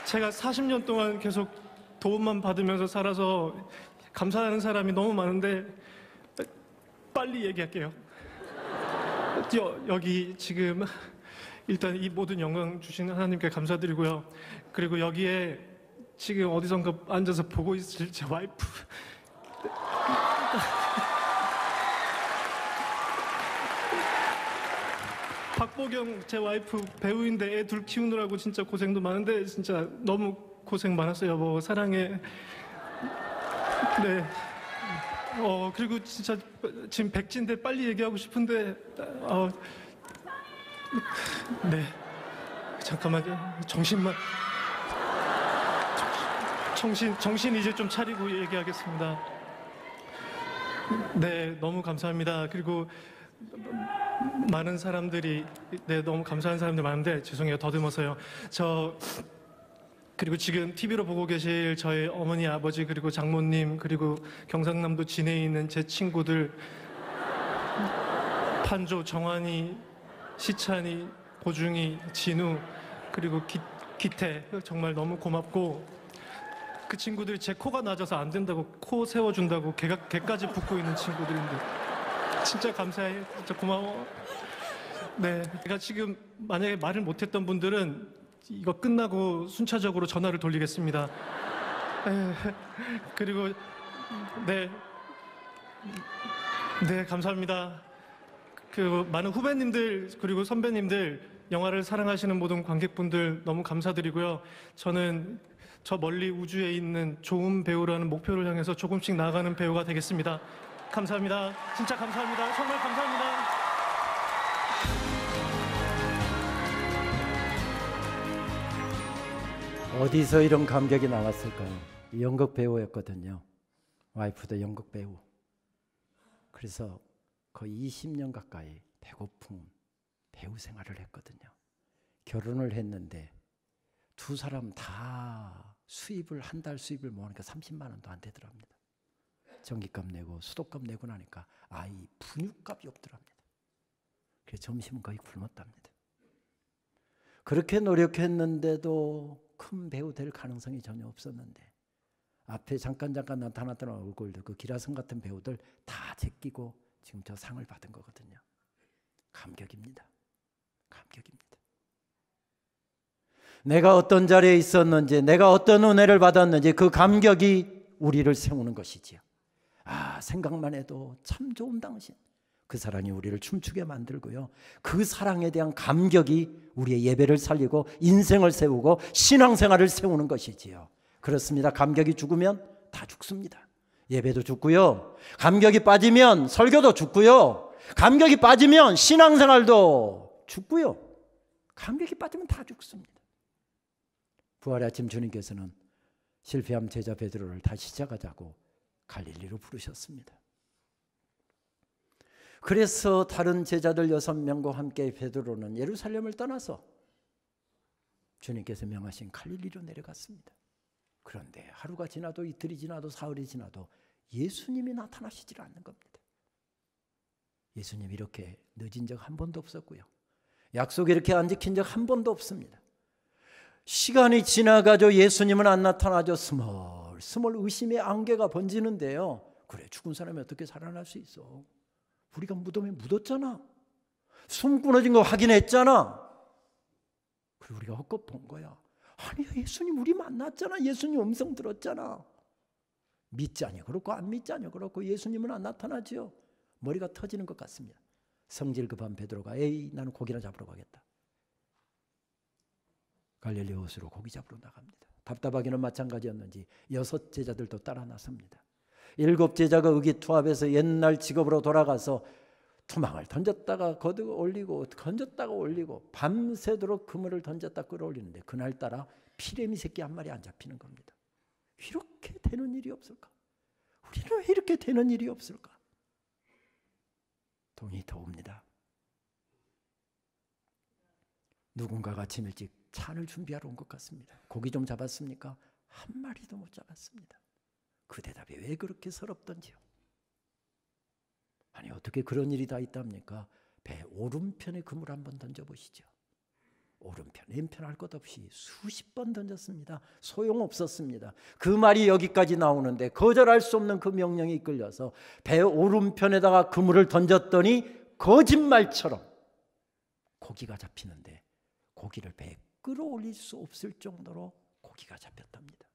제가 40년 동안 계속 도움만 받으면서 살아서 감사하는 사람이 너무 많은데 빨리 얘기할게요. 여기 지금 일단 이 모든 영광 주신 하나님께 감사드리고요. 그리고 여기에 지금 어디선가 앉아서 보고 있을 제 와이프 박보경 제 와이프 배우인데 애 둘 키우느라고 진짜 고생도 많은데 진짜 너무 고생 많았어요. 여보 사랑해. 네. 그리고 진짜 지금 백지인데 빨리 얘기하고 싶은데 네. 잠깐만요. 정신 이제 좀 차리고 얘기하겠습니다. 네, 너무 감사합니다. 그리고 많은 사람들이 너무 감사한 사람들 많은데 죄송해요. 더듬어서요. 그리고 지금 TV로 보고 계실 저희 어머니, 아버지, 그리고 장모님, 그리고 경상남도 진해에 있는 제 친구들 판조, 정환이, 시찬이, 보중이, 진우, 그리고 기태 정말 너무 고맙고 그 친구들이 제 코가 낮아서 안 된다고 코 세워준다고 개까지 붓고 있는 친구들인데 진짜 감사해. 진짜 고마워. 네, 제가 지금 만약에 말을 못했던 분들은 이거 끝나고 순차적으로 전화를 돌리겠습니다. 그리고 네, 감사합니다. 그 많은 후배님들 그리고 선배님들, 영화를 사랑하시는 모든 관객분들 너무 감사드리고요. 저는 저 멀리 우주에 있는 좋은 배우라는 목표를 향해서 조금씩 나아가는 배우가 되겠습니다. 감사합니다. 진짜 감사합니다. 정말 감사합니다. 어디서 이런 감격이 나왔을까요? 연극 배우였거든요. 와이프도 연극 배우. 그래서 거의 20년 가까이 배고픈 배우 생활을 했거든요. 결혼을 했는데 두 사람 다 수입을 한 달 수입을 모으니까 30만 원도 안 되더랍니다. 전기값 내고 수도값 내고 나니까 아이 분유값이 없더랍니다. 그래서 점심은 거의 굶었답니다. 그렇게 노력했는데도 큰 배우 될 가능성이 전혀 없었는데 앞에 잠깐 나타났던 얼굴들, 그 기라성 같은 배우들 다 제끼고 지금 저 상을 받은 거거든요. 감격입니다. 감격입니다. 내가 어떤 자리에 있었는지, 내가 어떤 은혜를 받았는지 그 감격이 우리를 세우는 것이지요. 생각만 해도 참 좋은 당신. 그 사랑이 우리를 춤추게 만들고요. 그 사랑에 대한 감격이 우리의 예배를 살리고 인생을 세우고 신앙생활을 세우는 것이지요. 그렇습니다. 감격이 죽으면 다 죽습니다. 예배도 죽고요. 감격이 빠지면 설교도 죽고요. 감격이 빠지면 신앙생활도 죽고요. 감격이 빠지면 다 죽습니다. 부활의 아침 주님께서는 실패한 제자 베드로를 다시 시작하자고 갈릴리로 부르셨습니다. 그래서 다른 제자들 6명과 함께 베드로는 예루살렘을 떠나서 주님께서 명하신 갈릴리로 내려갔습니다. 그런데 하루가 지나도 이틀이 지나도 사흘이 지나도 예수님이 나타나시질 않는 겁니다. 예수님 이렇게 늦은 적 한 번도 없었고요. 약속 이렇게 안 지킨 적 한 번도 없습니다. 시간이 지나가죠. 예수님은 안 나타나죠. 스멀스멀 의심의 안개가 번지는데요. 그래, 죽은 사람이 어떻게 살아날 수 있어? 우리가 무덤에 묻었잖아. 숨 끊어진 거 확인했잖아. 그리고 우리가 헛것 본 거야. 아니, 예수님 우리 만났잖아. 예수님 음성 들었잖아. 믿자니 그렇고 안 믿자니 그렇고 예수님은 안 나타나죠. 머리가 터지는 것 같습니다. 성질 급한 베드로가 에이, 나는 고기나 잡으러 가겠다. 갈릴리 호수로 고기 잡으러 나갑니다. 답답하기는 마찬가지였는지 6 제자들도 따라 나섭니다. 7 제자가 의기투합해서 옛날 직업으로 돌아가서 투망을 던졌다가 거두어 올리고 던졌다가 올리고 밤새도록 그물을 던졌다 끌어올리는데 그날따라 피레미 새끼 한 마리 안 잡히는 겁니다. 이렇게 되는 일이 없을까? 우리는 왜 이렇게 되는 일이 없을까? 돈이 더 옵니다. 누군가가 아침 일찍 찬을 준비하러 온 것 같습니다. 고기 좀 잡았습니까? 한 마리도 못 잡았습니다. 그 대답이 왜 그렇게 서럽던지요. 아니, 어떻게 그런 일이 다 있답니까? 배 오른편에 그물 한번 던져보시죠. 오른편, 왼편 할 것 없이 수십 번 던졌습니다. 소용없었습니다. 그 말이 여기까지 나오는데 거절할 수 없는 그 명령이 이끌려서 배 오른편에다가 그물을 던졌더니 거짓말처럼 고기가 잡히는데 고기를 배에 끌어올릴 수 없을 정도로 고기가 잡혔답니다.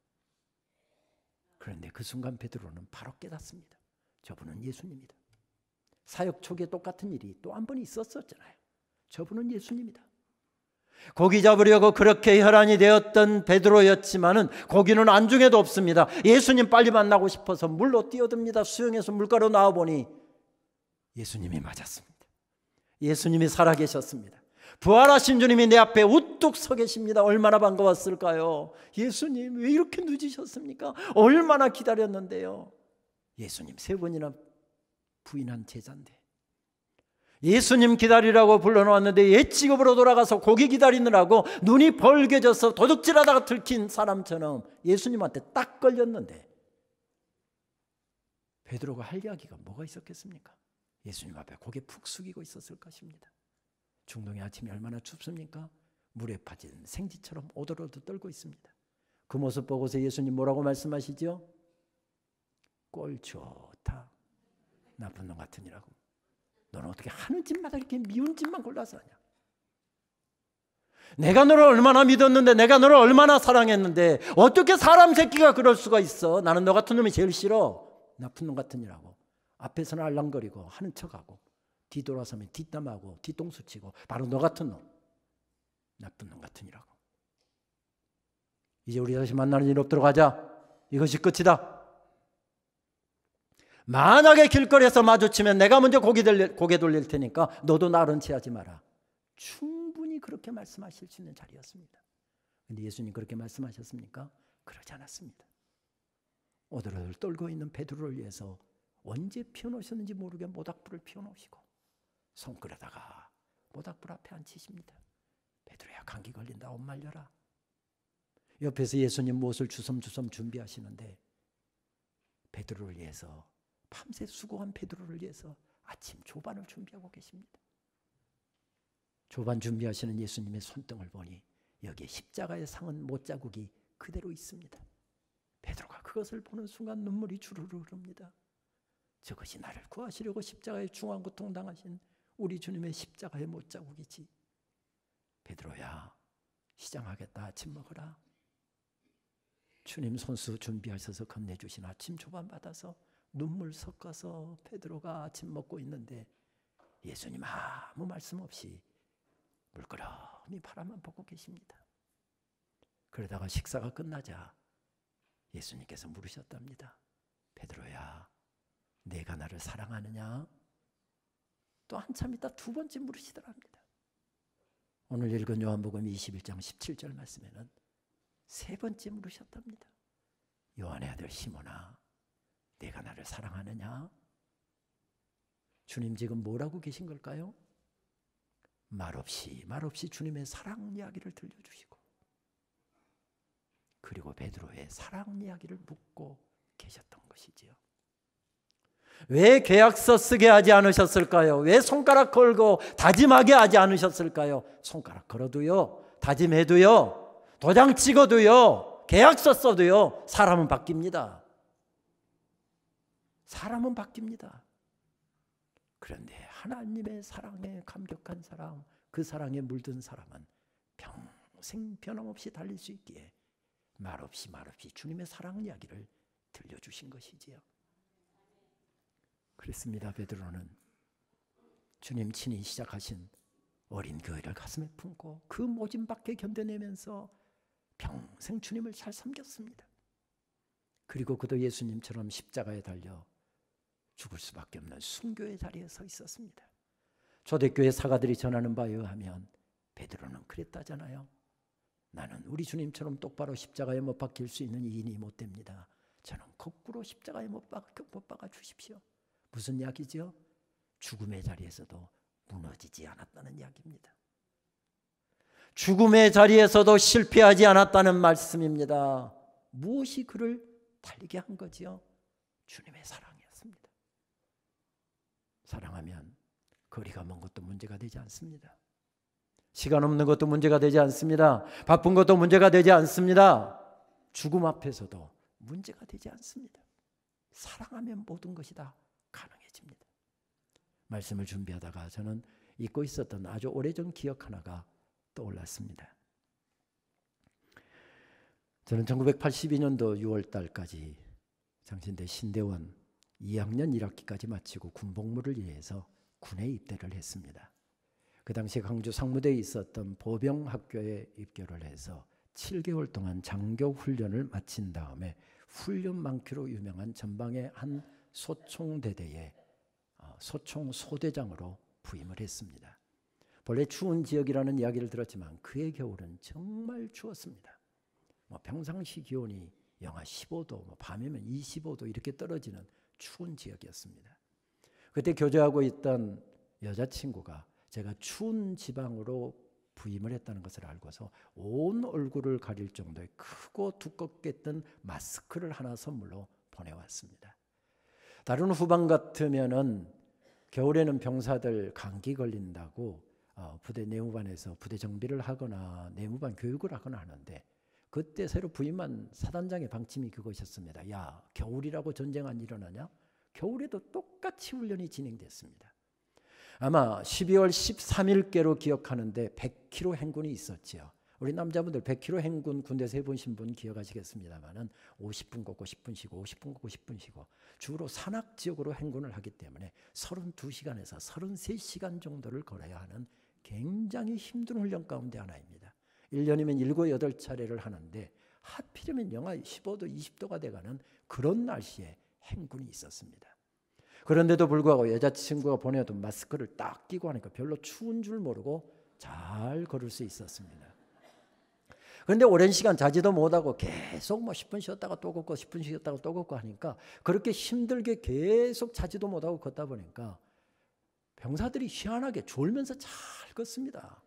그런데 그 순간 베드로는 바로 깨닫습니다. 저분은 예수님이다. 사역 초기에 똑같은 일이 또 한 번 있었잖아요. 저분은 예수님이다. 고기 잡으려고 그렇게 혈안이 되었던 베드로였지만은 고기는 안중에도 없습니다. 예수님 빨리 만나고 싶어서 물로 뛰어듭니다. 수영해서 물가로 나와보니 예수님이 맞았습니다. 예수님이 살아계셨습니다. 부활하신 주님이 내 앞에 우뚝 서 계십니다. 얼마나 반가웠을까요? 예수님 왜 이렇게 늦으셨습니까? 얼마나 기다렸는데요. 예수님 3번이나 부인한 제자인데 예수님 기다리라고 불러놓았는데 옛 직업으로 돌아가서 고기 기다리느라고 눈이 벌게져서 도둑질하다가 들킨 사람처럼 예수님한테 딱 걸렸는데 베드로가 할 이야기가 뭐가 있었겠습니까? 예수님 앞에 고개 푹 숙이고 있었을 것입니다. 중동의 아침이 얼마나 춥습니까? 물에 빠진 생쥐처럼 오돌오돌 떨고 있습니다. 그 모습 보고서 예수님 뭐라고 말씀하시죠? 꼴 좋다. 나쁜 놈 같으니라고. 너는 어떻게 하는 짓마다 이렇게 미운 짓만 골라서 하냐? 내가 너를 얼마나 믿었는데, 내가 너를 얼마나 사랑했는데 어떻게 사람 새끼가 그럴 수가 있어? 나는 너 같은 놈이 제일 싫어. 나쁜 놈 같으니라고. 앞에서는 알랑거리고 하는 척하고 뒤돌아서면 뒷담하고 뒤통수 치고 바로 너 같은 놈. 나쁜 놈 같으니라고. 이제 우리 다시 만나는 일 없도록 하자. 이것이 끝이다. 만약에 길거리에서 마주치면 내가 먼저 고개 돌릴 테니까 너도 나른 체하지 마라. 충분히 그렇게 말씀하실 수 있는 자리였습니다. 그런데 예수님 그렇게 말씀하셨습니까? 그러지 않았습니다. 오들오들 떨고 있는 베드로를 위해서 언제 피워놓으셨는지 모르게 모닥불을 피워놓으시고 손끌어다가 모닥불 앞에 앉히십니다. 베드로야, 감기 걸린다. 옷 말려라. 옆에서 예수님 무엇을 주섬주섬 준비하시는데 베드로를 위해서, 밤새 수고한 베드로를 위해서 아침 조반을 준비하고 계십니다. 조반 준비하시는 예수님의 손등을 보니 여기에 십자가의 상은 못자국이 그대로 있습니다. 베드로가 그것을 보는 순간 눈물이 주르르 흐릅니다. 저것이 나를 구하시려고 십자가의 중환고통 당하신 우리 주님의 십자가의 못자국이지. 베드로야, 시장하겠다. 아침 먹어라. 주님 손수 준비하셔서 건네주신 아침 조반 받아서 눈물 섞어서 베드로가 아침 먹고 있는데 예수님 아무 말씀 없이 물끄러미 바라만 보고 계십니다. 그러다가 식사가 끝나자 예수님께서 물으셨답니다. 베드로야, 내가 나를 사랑하느냐? 또 한참 있다 2번째 물으시더랍니다. 오늘 읽은 요한복음 21장 17절 말씀에는 3번째 물으셨답니다. 요한의 아들 시몬아, 내가 나를 사랑하느냐? 주님 지금 뭐라고 계신 걸까요? 말없이 주님의 사랑 이야기를 들려주시고 그리고 베드로의 사랑 이야기를 묻고 계셨던 것이지요. 왜 계약서 쓰게 하지 않으셨을까요? 왜 손가락 걸고 다짐하게 하지 않으셨을까요? 손가락 걸어도요, 다짐해도요, 도장 찍어도요, 계약서 써도요, 사람은 바뀝니다. 사람은 바뀝니다. 그런데 하나님의 사랑에 감격한 사람, 그 사랑에 물든 사람은 평생 변함없이 달릴 수 있기에 말없이 주님의 사랑 이야기를 들려주신 것이지요. 그렇습니다. 베드로는 주님 친히 시작하신 어린 교회를 가슴에 품고 그 모진 밖에 견뎌내면서 평생 주님을 잘 섬겼습니다. 그리고 그도 예수님처럼 십자가에 달려 죽을 수밖에 없는 순교의 자리에 서 있었습니다. 초대교회 사가들이 전하는 바에 의하면 베드로는 그랬다잖아요. 나는 우리 주님처럼 똑바로 십자가에 못 박힐 수 있는 이인이 못 됩니다. 저는 거꾸로 십자가에 못 박아 주십시오. 무슨 이야기죠? 죽음의 자리에서도 무너지지 않았다는 이야기입니다. 죽음의 자리에서도 실패하지 않았다는 말씀입니다. 무엇이 그를 달리게 한 거지요? 주님의 사랑이었습니다. 사랑하면 거리가 먼 것도 문제가 되지 않습니다. 시간 없는 것도 문제가 되지 않습니다. 바쁜 것도 문제가 되지 않습니다. 죽음 앞에서도 문제가 되지 않습니다. 사랑하면 모든 것이 다 가능해집니다. 말씀을 준비하다가 저는 잊고 있었던 아주 오래전 기억 하나가 떠올랐습니다. 저는 1982년도 6월 달까지 장신대 신대원 2학년 1학기까지 마치고 군복무를 위해서 군에 입대를 했습니다. 그 당시 광주 상무대에 있었던 보병학교에 입교를 해서 7개월 동안 장교 훈련을 마친 다음에 훈련 많기로 유명한 전방의 한 소총대대에 소총 소대장으로 부임을 했습니다. 본래 추운 지역이라는 이야기를 들었지만 그해 겨울은 정말 추웠습니다. 평상시 기온이 영하 15도, 밤이면 25도 이렇게 떨어지는 추운 지역이었습니다. 그때 교제하고 있던 여자친구가 제가 추운 지방으로 부임을 했다는 것을 알고서 온 얼굴을 가릴 정도의 크고 두껍게 뜬 마스크를 하나 선물로 보내왔습니다. 다른 후방 같으면은 겨울에는 병사들 감기 걸린다고 부대 내무반에서 부대 정비를 하거나 내무반 교육을 하거나 하는데 그때 새로 부임한 사단장의 방침이 그것이었습니다. 야, 겨울이라고 전쟁 안 일어나냐? 겨울에도 똑같이 훈련이 진행됐습니다. 아마 12월 13일께로 기억하는데 100km 행군이 있었지요. 우리 남자분들 100km 행군 군대에서 해보신 분 기억하시겠습니다만은 50분 걷고 10분 쉬고 50분 걷고 10분 쉬고 주로 산악 지역으로 행군을 하기 때문에 32시간에서 33시간 정도를 걸어야 하는 굉장히 힘든 훈련 가운데 하나입니다. 1년이면 7, 8차례를 하는데 하필이면 영하 15도, 20도가 돼가는 그런 날씨에 행군이 있었습니다. 그런데도 불구하고 여자친구가 보내던 마스크를 딱 끼고 하니까 별로 추운 줄 모르고 잘 걸을 수 있었습니다. 그런데 오랜 시간 자지도 못하고 계속 10분 쉬었다가 또 걷고 10분 쉬었다가 또 걷고 하니까 그렇게 힘들게 계속 자지도 못하고 걷다 보니까 병사들이 희한하게 졸면서 잘 걷습니다.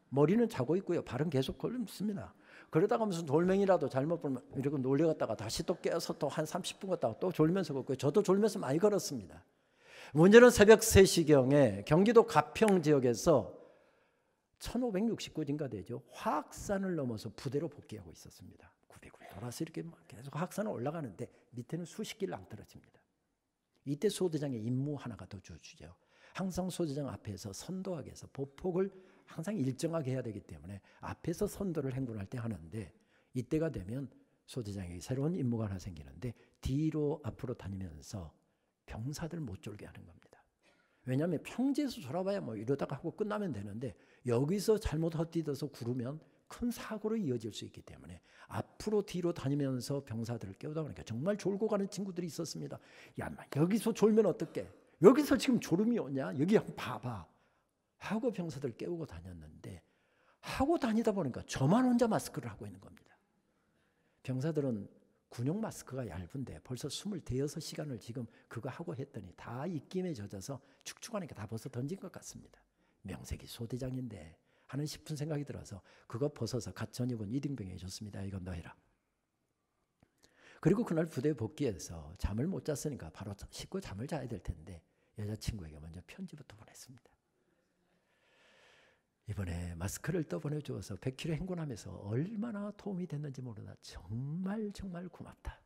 머리는 자고 있고요. 발은 계속 걸습니다. 그러다가 무슨 돌멩이라도 잘못 보면 이러고 놀려갔다가 다시 또 깨어서 또 한 30분 걷다가 또 졸면서 걷고요. 저도 졸면서 많이 걸었습니다. 문제는 새벽 3시경에 경기도 가평 지역에서 1569인가 되죠. 화학산을 넘어서 부대로 복귀하고 있었습니다. 구비구비 돌아서 이렇게 계속 화학산을 올라가는데 밑에는 수십 길 낭떨어집니다. 이때 소대장의 임무 하나가 더 주어지죠. 항상 소대장 앞에서 선도하게 해서 보폭을 항상 일정하게 해야 되기 때문에 앞에서 선도를 행군할 때 하는데 이때가 되면 소대장에게 새로운 임무가 하나 생기는데 뒤로 앞으로 다니면서 병사들 못 졸게 하는 겁니다. 왜냐하면 평지에서 졸아봐야 뭐 이러다가 하고 끝나면 되는데 여기서 잘못 헛디뎌서 구르면 큰 사고로 이어질 수 있기 때문에 앞으로 뒤로 다니면서 병사들을 깨우다 보니까 정말 졸고 가는 친구들이 있었습니다. 야, 여기서 졸면 어떡해? 여기서 지금 졸음이 오냐? 여기 한번 봐봐. 하고 병사들 깨우고 다녔는데 하고 다니다 보니까 저만 혼자 마스크를 하고 있는 겁니다. 병사들은 군용 마스크가 얇은데 벌써 26시간을 지금 그거 하고 했더니 다 입김에 젖어서 축축하니까 다 벗어 던진 것 같습니다. 명색이 소대장인데 하는 싶은 생각이 들어서 그거 벗어서 갓 전입은 이등병에 줬습니다. 이건 너 해라. 그리고 그날 부대에 복귀해서 잠을 못 잤으니까 바로 씻고 잠을 자야 될 텐데 여자친구에게 먼저 편지부터 보냈습니다. 이번에 마스크를 떠보내주어서 100km 행군하면서 얼마나 도움이 됐는지 모르나 정말 고맙다.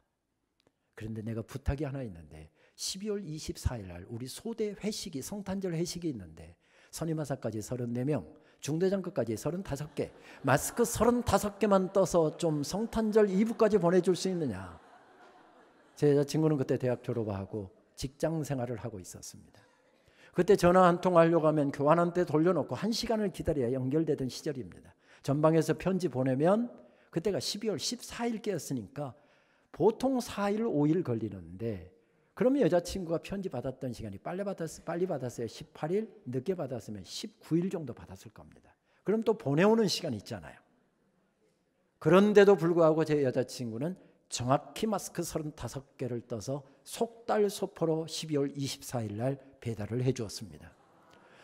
그런데 내가 부탁이 하나 있는데 12월 24일 날 우리 소대 회식이 성탄절 회식이 있는데 선임하사까지 34명, 중대장급까지 35개, 마스크 35개만 떠서 좀 성탄절 2부까지 보내줄 수 있느냐. 제 여자친구는 그때 대학 졸업하고 직장 생활을 하고 있었습니다. 그때 전화 한 통 하려고 하면 교환한 때 돌려놓고 1시간을 기다려야 연결되던 시절입니다. 전방에서 편지 보내면 그때가 12월 14일께였으니까 보통 4일, 5일 걸리는데 그러면 여자친구가 편지 받았던 시간이 빨리 받았어요. 18일, 늦게 받았으면 19일 정도 받았을 겁니다. 그럼 또 보내오는 시간이 있잖아요. 그런데도 불구하고 제 여자친구는 정확히 마스크 35개를 떠서 속달 소포로 12월 24일 날 배달을 해주었습니다.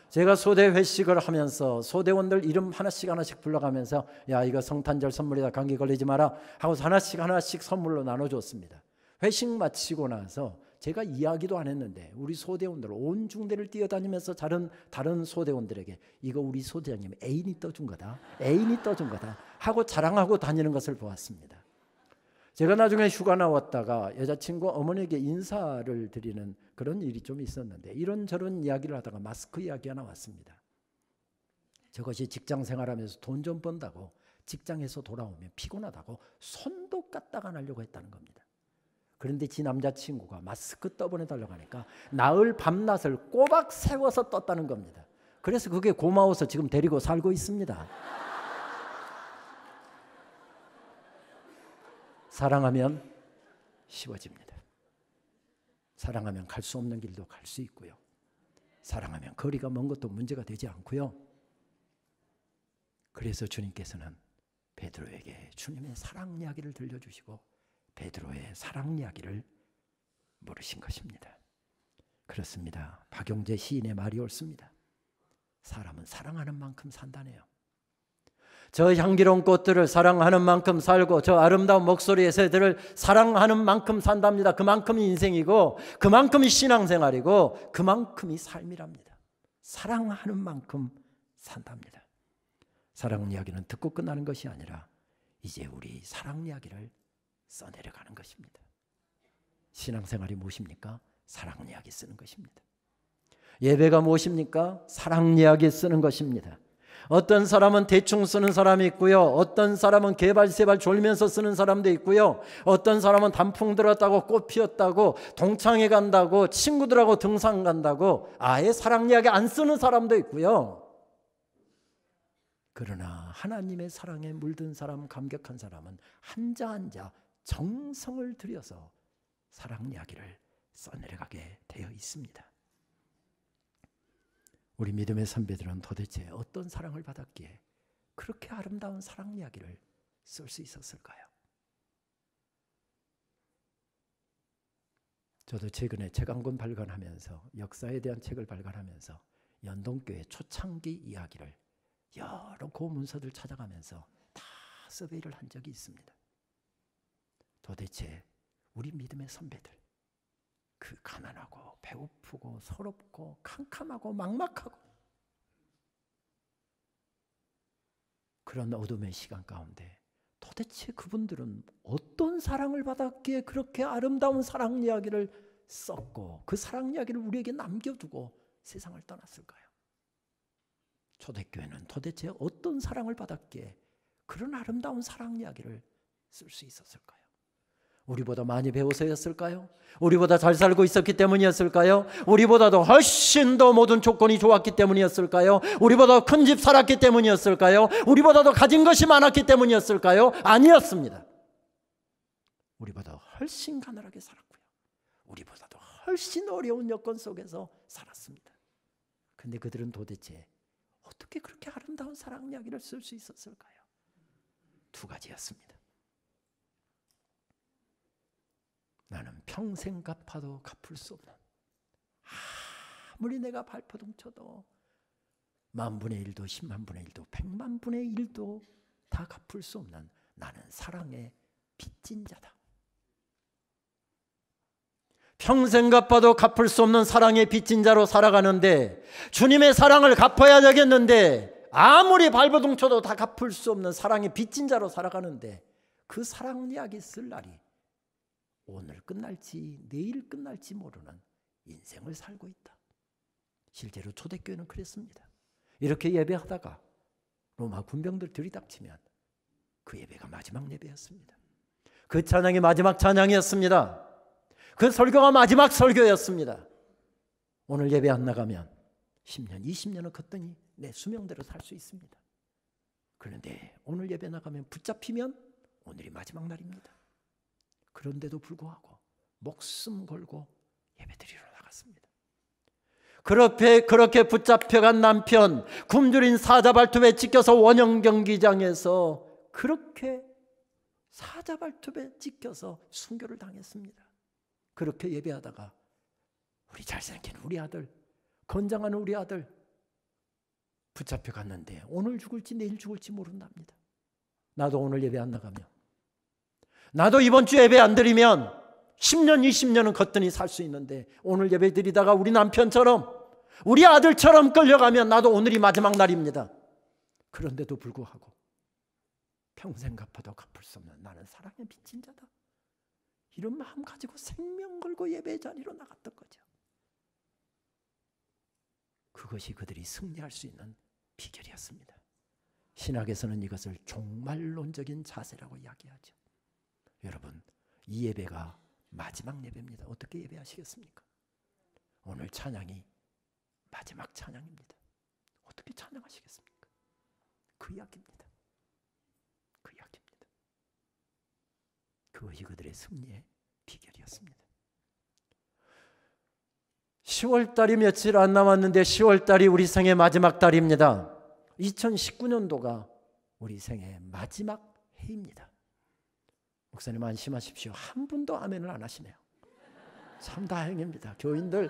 제가 소대 회식을 하면서 소대원들 이름 하나씩 불러가면서 야 이거 성탄절 선물이다 감기 걸리지 마라 하고 하나씩 선물로 나눠줬습니다. 회식 마치고 나서 제가 이야기도 안 했는데 우리 소대원들 온 중대를 뛰어다니면서 다른 소대원들에게 이거 우리 소대장님 애인이 떠준 거다 하고 자랑하고 다니는 것을 보았습니다. 제가 나중에 휴가 나왔다가 여자친구 어머니에게 인사를 드리는 그런 일이 좀 있었는데 이런저런 이야기를 하다가 마스크 이야기가 나왔습니다. 저것이 직장 생활하면서 돈 좀 번다고 직장에서 돌아오면 피곤하다고 손도 까딱 안 하려고 했다는 겁니다. 그런데 지 남자친구가 마스크 떠보내달라고 하니까 나흘 밤낮을 꼬박 세워서 떴다는 겁니다. 그래서 그게 고마워서 지금 데리고 살고 있습니다. 사랑하면 쉬워집니다. 사랑하면 갈 수 없는 길도 갈 수 있고요. 사랑하면 거리가 먼 것도 문제가 되지 않고요. 그래서 주님께서는 베드로에게 주님의 사랑 이야기를 들려주시고 베드로의 사랑 이야기를 물으신 것입니다. 그렇습니다. 박용재 시인의 말이 옳습니다. 사람은 사랑하는 만큼 산다네요. 저 향기로운 꽃들을 사랑하는 만큼 살고 저 아름다운 목소리의 새들을 사랑하는 만큼 산답니다. 그만큼이 인생이고 그만큼이 신앙생활이고 그만큼이 삶이랍니다. 사랑하는 만큼 산답니다. 사랑 이야기는 듣고 끝나는 것이 아니라 이제 우리 사랑 이야기를 써내려가는 것입니다. 신앙생활이 무엇입니까? 사랑 이야기 쓰는 것입니다. 예배가 무엇입니까? 사랑 이야기 쓰는 것입니다. 어떤 사람은 대충 쓰는 사람이 있고요. 어떤 사람은 개발세발 졸면서 쓰는 사람도 있고요. 어떤 사람은 단풍 들었다고 꽃 피었다고 동창회 간다고 친구들하고 등산 간다고 아예 사랑 이야기 안 쓰는 사람도 있고요. 그러나 하나님의 사랑에 물든 사람, 감격한 사람은 한자 한자 정성을 들여서 사랑 이야기를 써내려가게 되어 있습니다. 우리 믿음의 선배들은 도대체 어떤 사랑을 받았기에 그렇게 아름다운 사랑 이야기를 쓸 수 있었을까요? 저도 최근에 책 한 권 발간하면서 역사에 대한 책을 발간하면서 연동교회 초창기 이야기를 여러 고문서들 찾아가면서 다 서베이를 한 적이 있습니다. 도대체 우리 믿음의 선배들 그 가난하고 배고프고 서럽고 캄캄하고 막막하고 그런 어둠의 시간 가운데 도대체 그분들은 어떤 사랑을 받았기에 그렇게 아름다운 사랑 이야기를 썼고 그 사랑 이야기를 우리에게 남겨두고 세상을 떠났을까요? 초대교회는 도대체 어떤 사랑을 받았기에 그런 아름다운 사랑 이야기를 쓸 수 있었을까요? 우리보다 많이 배워서였을까요? 우리보다 잘 살고 있었기 때문이었을까요? 우리보다도 훨씬 더 모든 조건이 좋았기 때문이었을까요? 우리보다 큰 집 살았기 때문이었을까요? 우리보다도 가진 것이 많았기 때문이었을까요? 아니었습니다. 우리보다 훨씬 가난하게 살았고요. 우리보다도 훨씬 어려운 여건 속에서 살았습니다. 근데 그들은 도대체 어떻게 그렇게 아름다운 사랑 이야기를 쓸 수 있었을까요? 두 가지였습니다. 나는 평생 갚아도 갚을 수 없는, 아무리 내가 발버둥 쳐도 10,000분의 1도 100,000분의 1도 100,000분의 1도 다 갚을 수 없는 나는 사랑의 빚진 자다. 평생 갚아도 갚을 수 없는 사랑의 빚진 자로 살아가는데 주님의 사랑을 갚아야 되겠는데 아무리 발버둥 쳐도 다 갚을 수 없는 사랑의 빚진 자로 살아가는데 그 사랑 이야기 쓸 날이 오늘 끝날지 내일 끝날지 모르는 인생을 살고 있다. 실제로 초대교회는 그랬습니다. 이렇게 예배하다가 로마 군병들 들이닥치면 그 예배가 마지막 예배였습니다. 그 찬양이 마지막 찬양이었습니다. 그 설교가 마지막 설교였습니다. 오늘 예배 안 나가면 10년, 20년은 걷더니 내 수명대로 살 수 있습니다. 그런데 오늘 예배 나가면 붙잡히면 오늘이 마지막 날입니다. 그런데도 불구하고 목숨 걸고 예배드리러 나갔습니다. 그렇게 붙잡혀간 남편, 굶주린 사자발톱에 찍혀서 원형 경기장에서 그렇게 사자발톱에 찍혀서 순교를 당했습니다. 그렇게 예배하다가 우리 잘생긴 우리 아들, 건장한 우리 아들 붙잡혀 갔는데 오늘 죽을지 내일 죽을지 모른답니다. 나도 오늘 예배 안 나가면, 나도 이번 주 예배 안 드리면 10년 20년은 걷더니 살 수 있는데 오늘 예배 드리다가 우리 남편처럼 우리 아들처럼 끌려가면 나도 오늘이 마지막 날입니다. 그런데도 불구하고 평생 갚아도 갚을 수 없는 나는 사랑의 빚진 자다, 이런 마음 가지고 생명 걸고 예배 자리로 나갔던 거죠. 그것이 그들이 승리할 수 있는 비결이었습니다. 신학에서는 이것을 종말론적인 자세라고 이야기하죠. 여러분, 이 예배가 마지막 예배입니다. 어떻게 예배하시겠습니까? 오늘 찬양이 마지막 찬양입니다. 어떻게 찬양하시겠습니까? 그 이야기입니다. 그 이야기입니다. 그것이 그들의 승리의 비결이었습니다. 10월달이 며칠 안 남았는데 10월달이 우리 생의 마지막 달입니다. 2019년도가 우리 생의 마지막 해입니다. 목사님 안심하십시오. 한 분도 아멘을 안 하시네요. 참 다행입니다. 교인들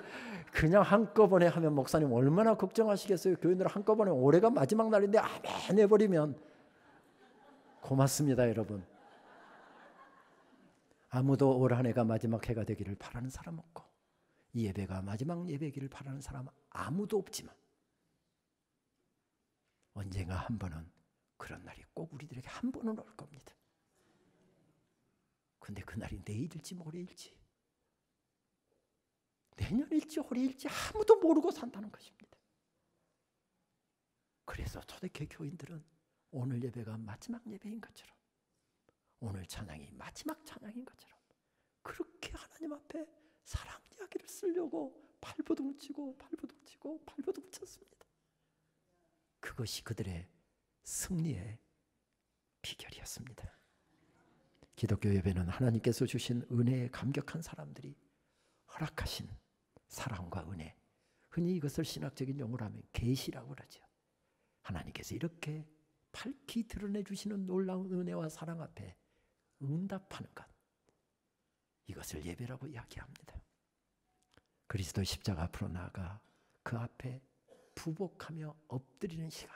그냥 한꺼번에 하면 목사님 얼마나 걱정하시겠어요. 교인들 한꺼번에 올해가 마지막 날인데 아멘 해버리면. 고맙습니다 여러분. 아무도 올 한 해가 마지막 해가 되기를 바라는 사람 없고 이 예배가 마지막 예배이기를 바라는 사람 아무도 없지만 언젠가 한 번은 그런 날이 꼭 우리들에게 한 번은 올 겁니다. 근데 그 날이 내일일지 모레일지 내년일지 올해일지 아무도 모르고 산다는 것입니다. 그래서 초대교회 교인들은 오늘 예배가 마지막 예배인 것처럼 오늘 찬양이 마지막 찬양인 것처럼 그렇게 하나님 앞에 사랑 이야기를 쓰려고 발버둥 치고 쳤습니다. 그것이 그들의 승리의 비결이었습니다. 기독교 예배는 하나님께서 주신 은혜에 감격한 사람들이 허락하신 사랑과 은혜, 흔히 이것을 신학적인 용어로 하면 계시라고 그러죠. 하나님께서 이렇게 밝히 드러내 주시는 놀라운 은혜와 사랑 앞에 응답하는 것, 이것을 예배라고 이야기합니다. 그리스도 십자가 앞으로 나아가 그 앞에 부복하며 엎드리는 시간,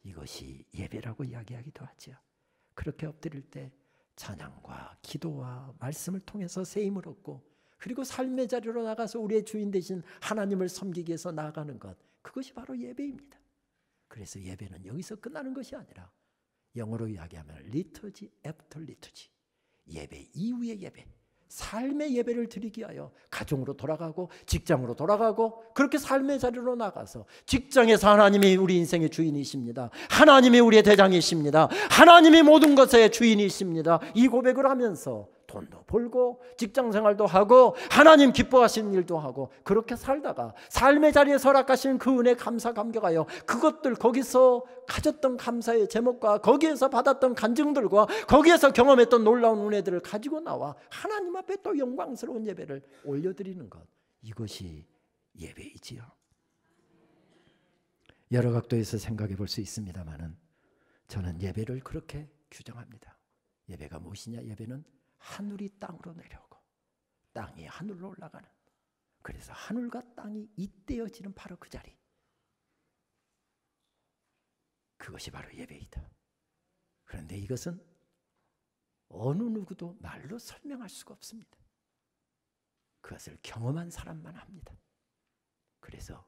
이것이 예배라고 이야기하기도 하죠. 그렇게 엎드릴 때 찬양과 기도와 말씀을 통해서 세임을 얻고 그리고 삶의 자리로 나가서 우리의 주인 되신 하나님을 섬기기 위해서 나아가는 것, 그것이 바로 예배입니다. 그래서 예배는 여기서 끝나는 것이 아니라 영어로 이야기하면 liturgy after liturgy, 예배 이후의 예배, 삶의 예배를 드리기 위하여 가정으로 돌아가고 직장으로 돌아가고 그렇게 삶의 자리로 나가서 직장에서 하나님이 우리 인생의 주인이십니다. 하나님이 우리의 대장이십니다. 하나님이 모든 것의 주인이십니다. 이 고백을 하면서 돈도 벌고 직장생활도 하고 하나님 기뻐하시는 일도 하고 그렇게 살다가 삶의 자리에 허락하신 그 은혜 감사 감격하여 그것들 거기서 가졌던 감사의 제목과 거기에서 받았던 간증들과 거기에서 경험했던 놀라운 은혜들을 가지고 나와 하나님 앞에 또 영광스러운 예배를 올려드리는 것, 이것이 예배이지요. 여러 각도에서 생각해 볼 수 있습니다만은 저는 예배를 그렇게 규정합니다. 예배가 무엇이냐? 예배는 하늘이 땅으로 내려오고 땅이 하늘로 올라가는, 그래서 하늘과 땅이 잇대어지는 바로 그 자리, 그것이 바로 예배이다. 그런데 이것은 어느 누구도 말로 설명할 수가 없습니다. 그것을 경험한 사람만 합니다. 그래서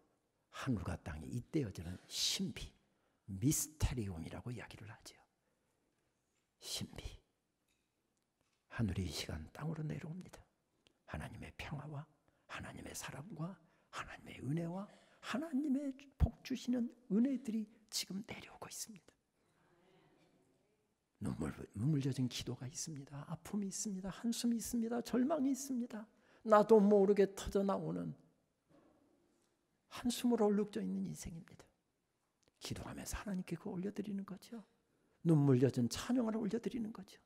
하늘과 땅이 잇대어지는 신비, 미스테리움이라고 이야기를 하죠. 신비. 하늘이 이 시간 땅으로 내려옵니다. 하나님의 평화와 하나님의 사랑과 하나님의 은혜와 하나님의 복 주시는 은혜들이 지금 내려오고 있습니다. 눈물 젖은 기도가 있습니다. 아픔이 있습니다. 한숨이 있습니다. 절망이 있습니다. 나도 모르게 터져 나오는 한숨으로 얼룩져 있는 인생입니다. 기도하면서 하나님께 그거 올려드리는 거죠. 눈물 젖은 찬양을 올려드리는 거죠.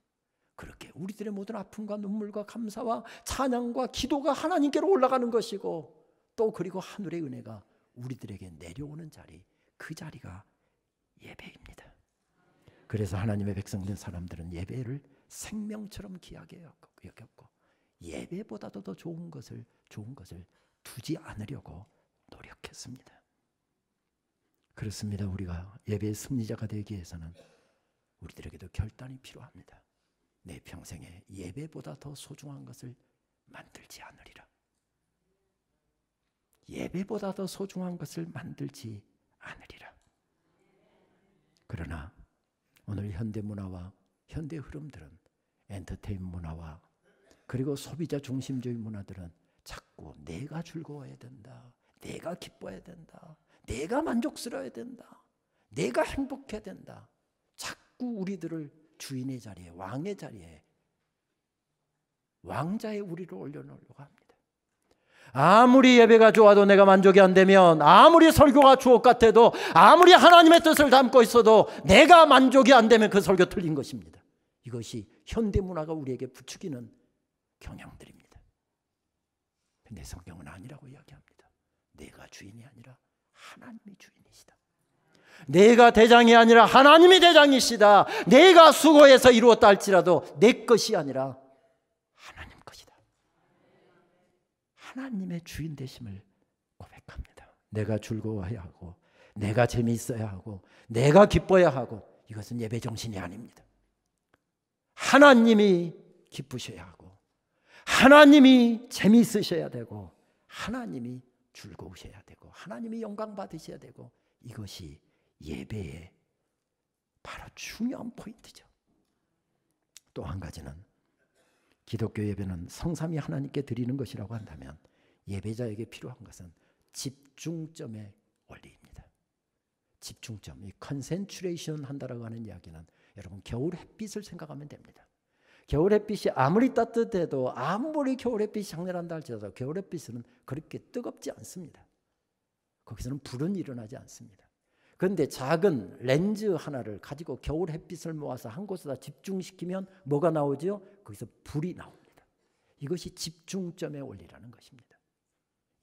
그렇게 우리들의 모든 아픔과 눈물과 감사와 찬양과 기도가 하나님께로 올라가는 것이고, 또 그리고 하늘의 은혜가 우리들에게 내려오는 자리, 그 자리가 예배입니다. 그래서 하나님의 백성된 사람들은 예배를 생명처럼 귀하게 여겼고, 예배보다도 더 좋은 것을 두지 않으려고 노력했습니다. 그렇습니다. 우리가 예배의 승리자가 되기 위해서는 우리들에게도 결단이 필요합니다. 내 평생에 예배보다 더 소중한 것을 만들지 않으리라. 예배보다 더 소중한 것을 만들지 않으리라. 그러나 오늘 현대 문화와 현대 흐름들은, 엔터테인 문화와 그리고 소비자 중심주의 문화들은 자꾸 내가 즐거워야 된다, 내가 기뻐야 된다, 내가 만족스러워야 된다, 내가 행복해야 된다. 자꾸 우리들을 주인의 자리에, 왕의 자리에, 왕자의 우리를 올려놓으려고 합니다. 아무리 예배가 좋아도 내가 만족이 안 되면, 아무리 설교가 주옥 같아도, 아무리 하나님의 뜻을 담고 있어도 내가 만족이 안 되면 그 설교 틀린 것입니다. 이것이 현대문화가 우리에게 부추기는 경향들입니다. 근데 성경은 아니라고 이야기합니다. 내가 주인이 아니라 하나님이 주인이시다. 내가 대장이 아니라 하나님이 대장이시다. 내가 수고해서 이루었다 할지라도 내 것이 아니라 하나님 것이다. 하나님의 주인 되심을 고백합니다. 내가 즐거워해야 하고, 내가 재미있어야 하고, 내가 기뻐야 하고, 이것은 예배 정신이 아닙니다. 하나님이 기쁘셔야 하고, 하나님이 재미있으셔야 되고, 하나님이 즐거우셔야 되고, 하나님이 영광 받으셔야 되고, 이것이 예배의 바로 중요한 포인트죠. 또 한 가지는, 기독교 예배는 성삼위 하나님께 드리는 것이라고 한다면 예배자에게 필요한 것은 집중점의 원리입니다. 집중점, 이 컨센트레이션 한다라고 하는 이야기는 여러분 겨울 햇빛을 생각하면 됩니다. 겨울 햇빛이 아무리 따뜻해도, 아무리 겨울 햇빛이 장렬한다 할지라도 겨울 햇빛은 그렇게 뜨겁지 않습니다. 거기서는 불은 일어나지 않습니다. 그런데 작은 렌즈 하나를 가지고 겨울 햇빛을 모아서 한 곳에다 집중시키면 뭐가 나오죠? 거기서 불이 나옵니다. 이것이 집중점의 원리라는 것입니다.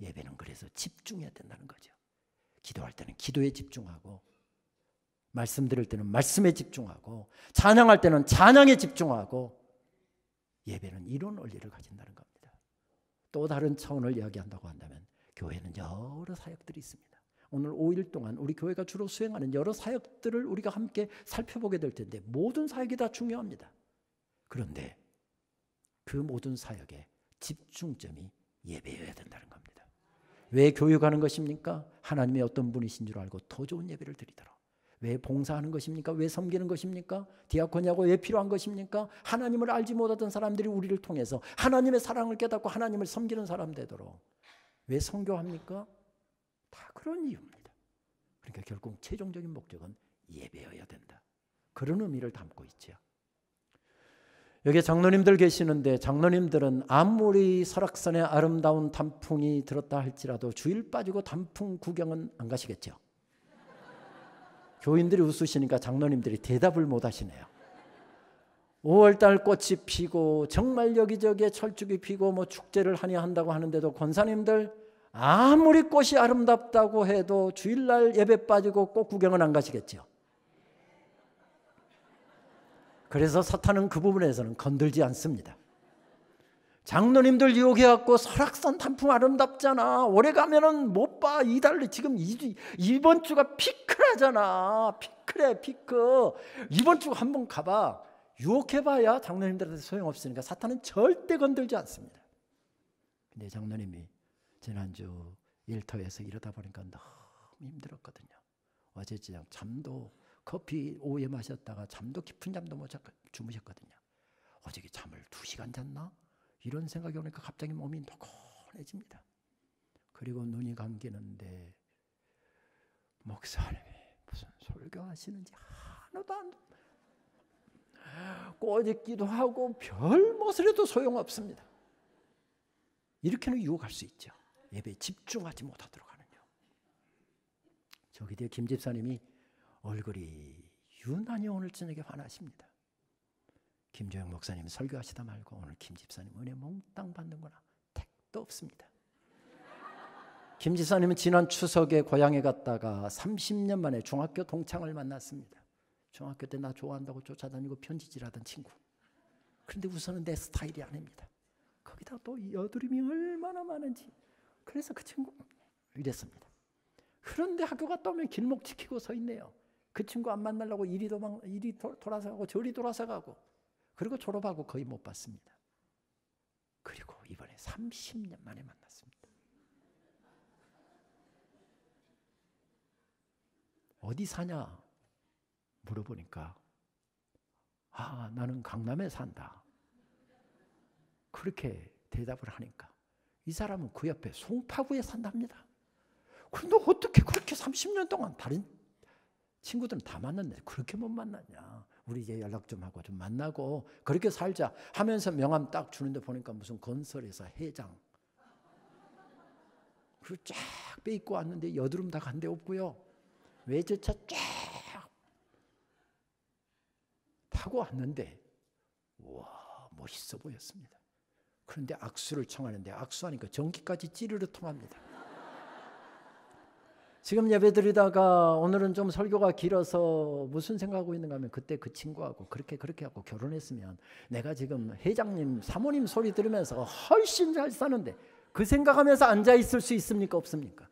예배는 그래서 집중해야 된다는 거죠. 기도할 때는 기도에 집중하고, 말씀 들을 때는 말씀에 집중하고, 찬양할 때는 찬양에 집중하고, 예배는 이런 원리를 가진다는 겁니다. 또 다른 차원을 이야기한다고 한다면 교회는 여러 사역들이 있습니다. 오늘 5일 동안 우리 교회가 주로 수행하는 여러 사역들을 우리가 함께 살펴보게 될 텐데, 모든 사역이 다 중요합니다. 그런데 그 모든 사역의 집중점이 예배여야 된다는 겁니다. 왜 교육하는 것입니까? 하나님의 어떤 분이신 줄 알고 더 좋은 예배를 드리도록. 왜 봉사하는 것입니까? 왜 섬기는 것입니까? 디아코니아가 왜 필요한 것입니까? 하나님을 알지 못하던 사람들이 우리를 통해서 하나님의 사랑을 깨닫고 하나님을 섬기는 사람 되도록. 왜 선교합니까? 다 그런 이유입니다. 그러니까 결국 최종적인 목적은 예배여야 된다. 그런 의미를 담고 있죠. 여기 장로님들 계시는데, 장로님들은 아무리 설악산에 아름다운 단풍이 들었다 할지라도 주일 빠지고 단풍 구경은 안 가시겠죠. 교인들이 웃으시니까 장로님들이 대답을 못 하시네요. 5월달 꽃이 피고 정말 여기저기에 철쭉이 피고 뭐 축제를 하니 한다고 하는데도 권사님들 아무리 꽃이 아름답다고 해도 주일날 예배 빠지고 꽃 구경은 안 가시겠죠. 그래서 사탄은 그 부분에서는 건들지 않습니다. 장로님들 유혹해갖고 설악산 단풍 아름답잖아, 올해 가면은 못 봐, 이달 지금 이번 주가 피크라잖아, 피크래 피크, 이번 주 한번 가봐. 유혹해봐야 장로님들한테 소용없으니까 사탄은 절대 건들지 않습니다. 근데 장로님이 지난주 일터에서 이러다 보니까 너무 힘들었거든요. 어제 저녁 잠도 커피 오후에 마셨다가 잠도 깊은 잠도 못 자고 주무셨거든요. 어저께 잠을 2시간 잤나? 이런 생각이 오니까 갑자기 몸이 노곤해집니다. 그리고 눈이 감기는데 목사님이 무슨 설교하시는지 하나도 안 꼬집기도 하고 별 무엇을 해도 소용없습니다. 이렇게는 유혹할 수 있죠. 예배에 집중하지 못하도록 하는요. 저기 뒤에 김 집사님이 얼굴이 유난히 오늘 저녁에 화나십니다. 김조영 목사님 설교하시다 말고 오늘 김 집사님 은혜 몽땅 받는구나. 택도 없습니다. 김 집사님은 지난 추석에 고향에 갔다가 30년 만에 중학교 동창을 만났습니다. 중학교 때 나 좋아한다고 쫓아다니고 편지질하던 친구. 그런데 우선은 내 스타일이 아닙니다. 거기다 또 여드름이 얼마나 많은지. 그래서 그 친구 이랬습니다. 그런데 학교 갔다 오면 길목 지키고 서 있네요. 그 친구 안 만나려고 이리 돌아서 가고 저리 돌아서 가고. 그리고 졸업하고 거의 못 봤습니다. 그리고 이번에 30년 만에 만났습니다. 어디 사냐 물어보니까 나는 강남에 산다. 그렇게 대답을 하니까 이 사람은 그 옆에 송파구에 산답니다. 그런데 어떻게 그렇게 30년 동안 다른 친구들은 다 만났는데 그렇게 못 만났냐. 우리 이제 연락 좀 하고 좀 만나고 그렇게 살자 하면서 명함 딱 주는데 보니까 무슨 건설회사 회장. 그리고 쫙 빼입고 왔는데 여드름 다 간 데 없고요. 외제차 쫙 타고 왔는데 와 멋있어 보였습니다. 그런데 악수를 청하는데 악수하니까 전기까지 찌르르 통합니다. 지금 예배드리다가 오늘은 좀 설교가 길어서 무슨 생각하고 있는가 하면 그때 그 친구하고 그렇게 하고 결혼했으면 내가 지금 회장님 사모님 소리 들으면서 훨씬 잘 사는데 그 생각하면서 앉아있을 수 있습니까 없습니까?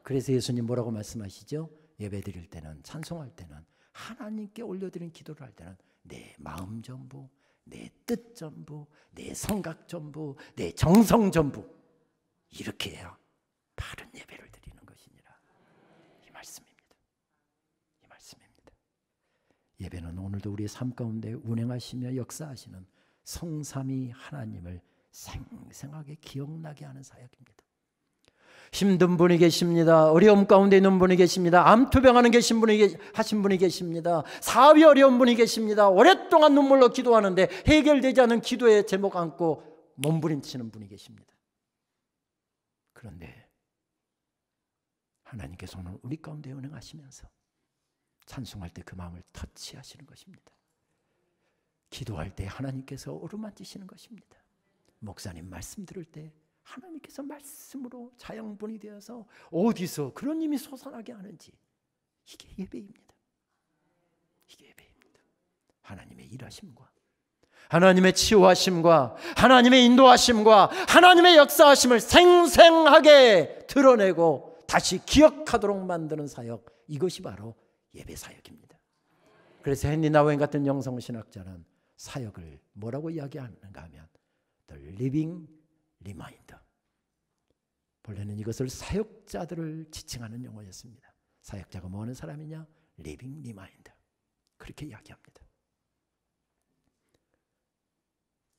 그래서 예수님 뭐라고 말씀하시죠? 예배드릴 때는 찬송할 때는 하나님께 올려드린 기도를 할 때는 내 마음 전부 내 뜻 전부 내 생각 전부 내 정성 전부 이렇게 해야 바른 예배를 드리는 것이니라. 이 말씀입니다. 이 말씀입니다. 예배는 오늘도 우리의 삶 가운데 운행하시며 역사하시는 성삼위 하나님을 생생하게 기억나게 하는 사역입니다. 힘든 분이 계십니다. 어려움 가운데 있는 분이 계십니다. 암투병하는 하신 분이 계십니다. 사업이 어려운 분이 계십니다. 오랫동안 눈물로 기도하는데 해결되지 않은 기도의 제목 안고 몸부림치는 분이 계십니다. 그런데 하나님께서 오늘 우리 가운데 운행하시면서 찬송할 때 그 마음을 터치하시는 것입니다. 기도할 때 하나님께서 어루만지시는 것입니다. 목사님 말씀 들을 때 하나님께서 말씀으로 자양분이 되어서 어디서 그런 힘이 솟아나게 하는지 이게 예배입니다. 이게 예배입니다. 하나님의 일하심과 하나님의 치유하심과 하나님의 인도하심과 하나님의 역사하심을 생생하게 드러내고 다시 기억하도록 만드는 사역, 이것이 바로 예배 사역입니다. 그래서 헨리 나우엔 같은 영성신학자는 사역을 뭐라고 이야기하는가 하면 The Living Reminder. 본래는 이것을 사역자들을 지칭하는 용어였습니다. 사역자가 뭐 하는 사람이냐? Living Reminder. 그렇게 이야기합니다.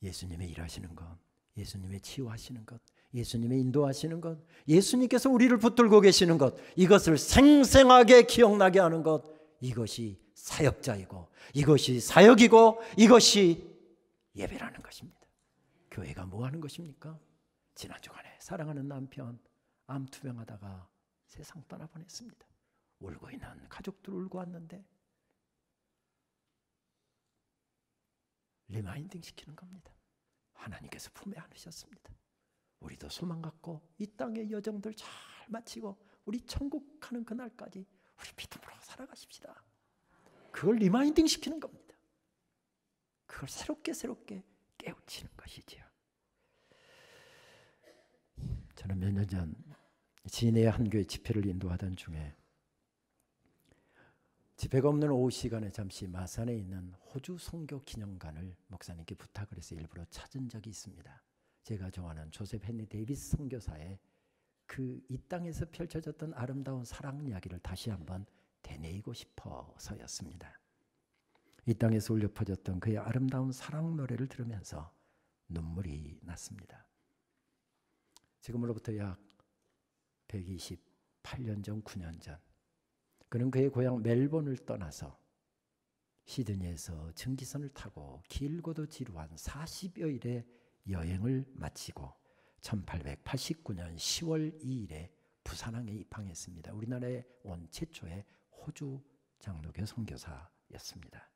예수님의 일하시는 것, 예수님의 치유하시는 것, 예수님의 인도하시는 것, 예수님께서 우리를 붙들고 계시는 것, 이것을 생생하게 기억나게 하는 것, 이것이 사역자이고 이것이 사역이고 이것이 예배라는 것입니다. 교회가 뭐 하는 것입니까? 지난 주간에 사랑하는 남편 암투병하다가 세상 떠나보냈습니다. 울고 있는 가족들 울고 왔는데 리마인딩 시키는 겁니다. 하나님께서 품에 안으셨습니다. 우리도 소망 갖고 이 땅의 여정들 잘 마치고 우리 천국 가는 그날까지 우리 믿음으로 살아가십시다. 그걸 리마인딩 시키는 겁니다. 그걸 새롭게 깨우치는 것이지요. 저는 몇 년 전 진해의 한 교회 집회를 인도하던 중에 집회가 없는 오후 시간에 잠시 마산에 있는 호주 선교 기념관을 목사님께 부탁을 해서 일부러 찾은 적이 있습니다. 제가 좋아하는 조셉 헨리 데이비스 선교사의 그 이 땅에서 펼쳐졌던 아름다운 사랑 이야기를 다시 한번 되뇌이고 싶어서였습니다. 이 땅에서 울려 퍼졌던 그의 아름다운 사랑 노래를 들으면서 눈물이 났습니다. 지금으로부터 약 128년 전, 9년 전, 그는 그의 고향 멜번을 떠나서 시드니에서 증기선을 타고 길고도 지루한 40여일의 여행을 마치고 1889년 10월 2일에 부산항에 입항했습니다. 우리나라에 온 최초의 호주 장로교 선교사였습니다.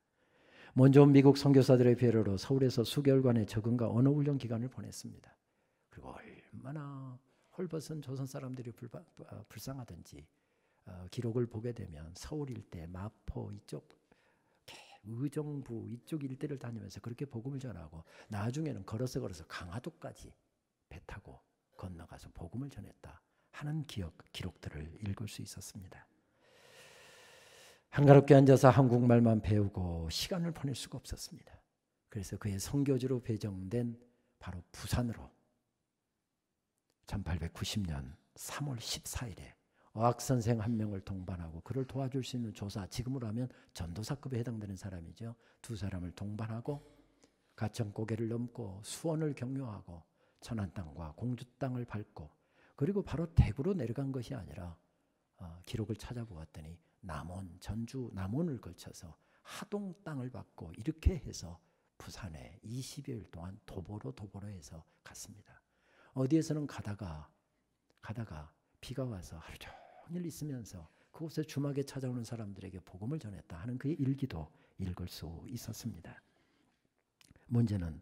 먼저 온 미국 선교사들의 배려로 서울에서 수개월간의 적응과 언어 훈련 기간을 보냈습니다. 그리고 얼마나 헐벗은 조선 사람들이 불쌍하든지 기록을 보게 되면 서울 일대, 마포 이쪽, 의정부 이쪽 일대를 다니면서 그렇게 복음을 전하고 나중에는 걸어서 강화도까지 배 타고 건너가서 복음을 전했다 하는 기록들을 읽을 수 있었습니다. 한가롭게 앉아서 한국말만 배우고 시간을 보낼 수가 없었습니다. 그래서 그의 선교지로 배정된 바로 부산으로 1890년 3월 14일에 어학선생 한 명을 동반하고 그를 도와줄 수 있는 조사, 지금으로 하면 전도사급에 해당되는 사람이죠. 두 사람을 동반하고 가천고개를 넘고 수원을 경유하고 천안 땅과 공주 땅을 밟고 그리고 바로 대구로 내려간 것이 아니라 기록을 찾아보았더니 남원, 전주, 남원을 거쳐서 하동 땅을 밟고 이렇게 해서 부산에 20여일 동안 도보로해서 갔습니다. 어디에서는 가다가 비가 와서 하루 종일 있으면서 그곳에 주막에 찾아오는 사람들에게 복음을 전했다 하는 그의 일기도 읽을 수 있었습니다. 문제는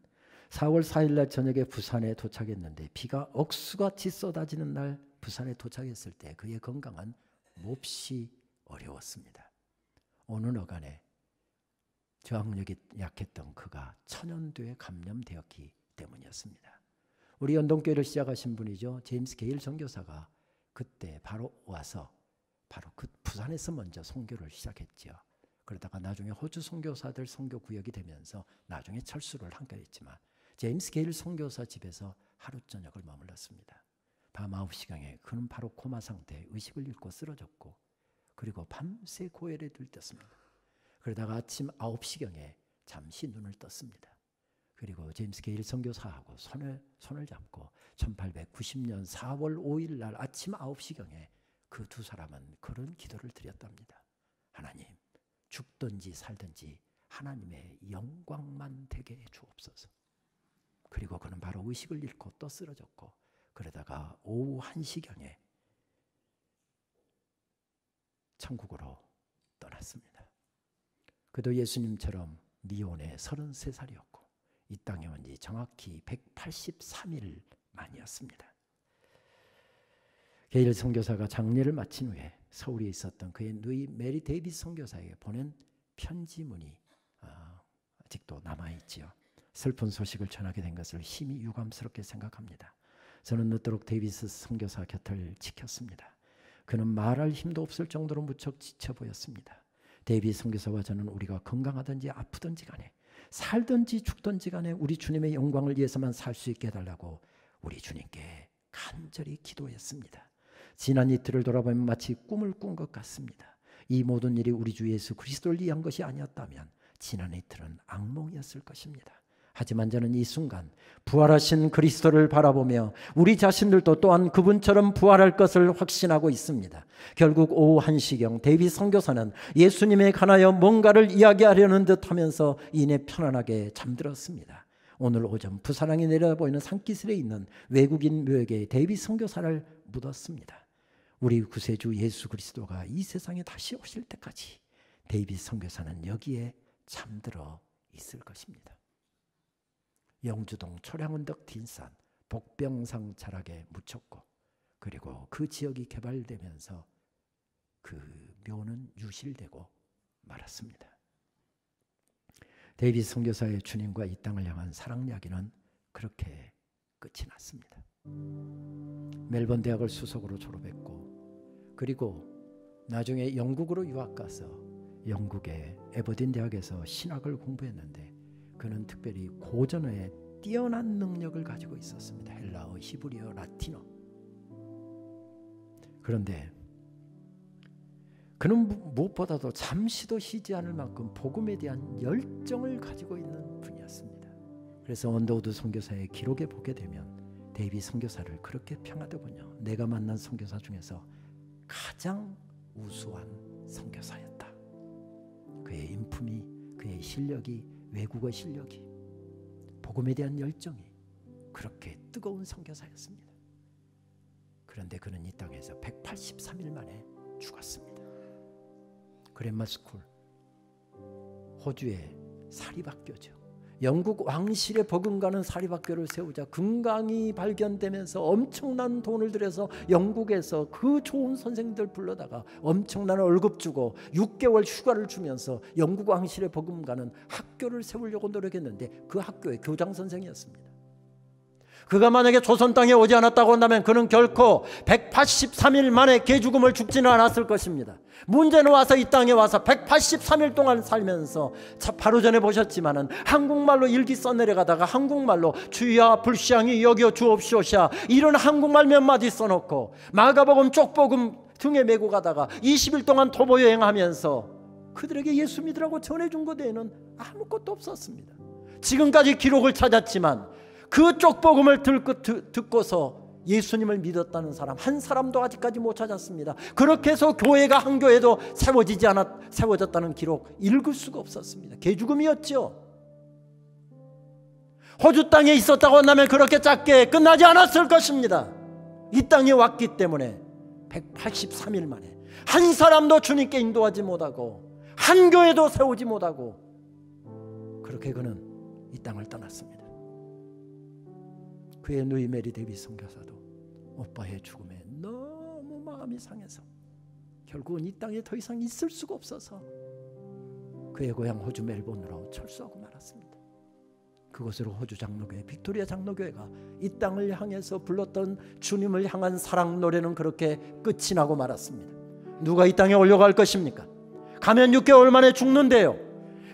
4월 4일 날 저녁에 부산에 도착했는데 비가 억수같이 쏟아지는 날 부산에 도착했을 때 그의 건강은 몹시 어려웠습니다. 어느 어간에 저항력이 약했던 그가 천연두에 감염되었기 때문이었습니다. 우리 연동교회를 시작하신 분이죠. 제임스 게일 선교사가 그때 바로 와서 바로 그 부산에서 먼저 선교를 시작했죠. 그러다가 나중에 호주 선교사들 선교 구역이 되면서 나중에 철수를 한 거였지만 제임스 게일 선교사 집에서 하루 저녁을 머물렀습니다. 밤 9시경에 그는 바로 코마 상태에 의식을 잃고 쓰러졌고 그리고 밤새 고열에 들떴습니다. 그러다가 아침 9시경에 잠시 눈을 떴습니다. 그리고 제임스 게일 선교사하고 손을 잡고 1890년 4월 5일 날 아침 9시경에 그 두 사람은 그런 기도를 드렸답니다. 하나님, 죽든지 살든지 하나님의 영광만 되게 해 주옵소서. 그리고 그는 바로 의식을 잃고 또 쓰러졌고 그러다가 오후 1시경에 천국으로 떠났습니다. 그도 예수님처럼 미혼의 33살이었고 이 땅에 온 지 정확히 183일 만이었습니다. 게일 선교사가 장례를 마친 후에 서울에 있었던 그의 누이 메리 데이비스 선교사에게 보낸 편지문이 아직도 남아있지요. 슬픈 소식을 전하게 된 것을 심히 유감스럽게 생각합니다. 저는 늦도록 데이비스 선교사 곁을 지켰습니다. 그는 말할 힘도 없을 정도로 무척 지쳐 보였습니다. 데이비스 선교사와 저는 우리가 건강하든지 아프든지 간에 살든지 죽든지 간에 우리 주님의 영광을 위해서만 살 수 있게 해달라고 우리 주님께 간절히 기도했습니다. 지난 이틀을 돌아보면 마치 꿈을 꾼 것 같습니다. 이 모든 일이 우리 주 예수 그리스도를 위한 것이 아니었다면 지난 이틀은 악몽이었을 것입니다. 하지만 저는 이 순간 부활하신 그리스도를 바라보며 우리 자신들도 또한 그분처럼 부활할 것을 확신하고 있습니다. 결국 오후 1시경 데이비드 선교사는 예수님에 관하여 뭔가를 이야기하려는 듯 하면서 이내 편안하게 잠들었습니다. 오늘 오전 부산항에 내려보이는 산기슭에 있는 외국인 묘역에 데이비드 선교사를 묻었습니다. 우리 구세주 예수 그리스도가 이 세상에 다시 오실 때까지 데이비드 선교사는 여기에 잠들어 있을 것입니다. 영주동 초량언덕 뒷산 복병상 자락에 묻혔고 그리고 그 지역이 개발되면서 그 묘는 유실되고 말았습니다. 데이비드 선교사의 주님과 이 땅을 향한 사랑 이야기는 그렇게 끝이 났습니다. 멜번 대학을 수석으로 졸업했고 그리고 나중에 영국으로 유학 가서 영국의 에버딘 대학에서 신학을 공부했는데 그는 특별히 고전어에 뛰어난 능력을 가지고 있었습니다. 헬라어, 히브리어, 라틴어. 그런데 그는 무엇보다도 잠시도 쉬지 않을 만큼 복음에 대한 열정을 가지고 있는 분이었습니다. 그래서 언더우드 선교사의 기록에 보게 되면 데이비 선교사를 그렇게 평하더군요. 내가 만난 선교사 중에서 가장 우수한 선교사였다. 그의 인품이, 그의 실력이, 외국어 실력이, 복음에 대한 열정이 그렇게 뜨거운 선교사였습니다. 그런데 그는 이 땅에서 183일 만에 죽었습니다. 그랜마스쿨, 호주의 사립학교죠. 영국 왕실의 버금가는 사립학교를 세우자 금강이 발견되면서 엄청난 돈을 들여서 영국에서 그 좋은 선생들 불러다가 엄청난 월급 주고 6개월 휴가를 주면서 영국 왕실의 버금가는 학교를 세우려고 노력했는데 그 학교의 교장 선생이었습니다. 그가 만약에 조선 땅에 오지 않았다고 한다면 그는 결코 183일 만에 개죽음을 죽지는 않았을 것입니다. 문제는 와서 이 땅에 와서 183일 동안 살면서 바로 전에 보셨지만은 한국말로 일기 써내려가다가 한국말로 주야 불쌍히 여겨 주옵시오샤 이런 한국말 몇 마디 써놓고 마가복음 쪽복음 등에 메고 가다가 20일 동안 도보 여행하면서 그들에게 예수 믿으라고 전해준 것 외에는 아무것도 없었습니다. 지금까지 기록을 찾았지만 그 쪽복음을 듣고서 예수님을 믿었다는 사람 한 사람도 아직까지 못 찾았습니다. 그렇게 해서 교회가 한 교회도 세워졌다는 기록 읽을 수가 없었습니다. 개죽음이었죠. 호주 땅에 있었다고 한다면 그렇게 짧게 끝나지 않았을 것입니다. 이 땅에 왔기 때문에 183일 만에 한 사람도 주님께 인도하지 못하고 한 교회도 세우지 못하고 그렇게 그는 이 땅을 떠났습니다. 그의 누이 메리 데이비 선교사도 오빠의 죽음에 너무 마음이 상해서 결국은 이 땅에 더 이상 있을 수가 없어서 그의 고향 호주 멜본으로 철수하고 말았습니다. 그곳으로 호주 장로교회 빅토리아 장로교회가 이 땅을 향해서 불렀던 주님을 향한 사랑 노래는 그렇게 끝이 나고 말았습니다. 누가 이 땅에 올려갈 것입니까? 가면 6개월 만에 죽는데요.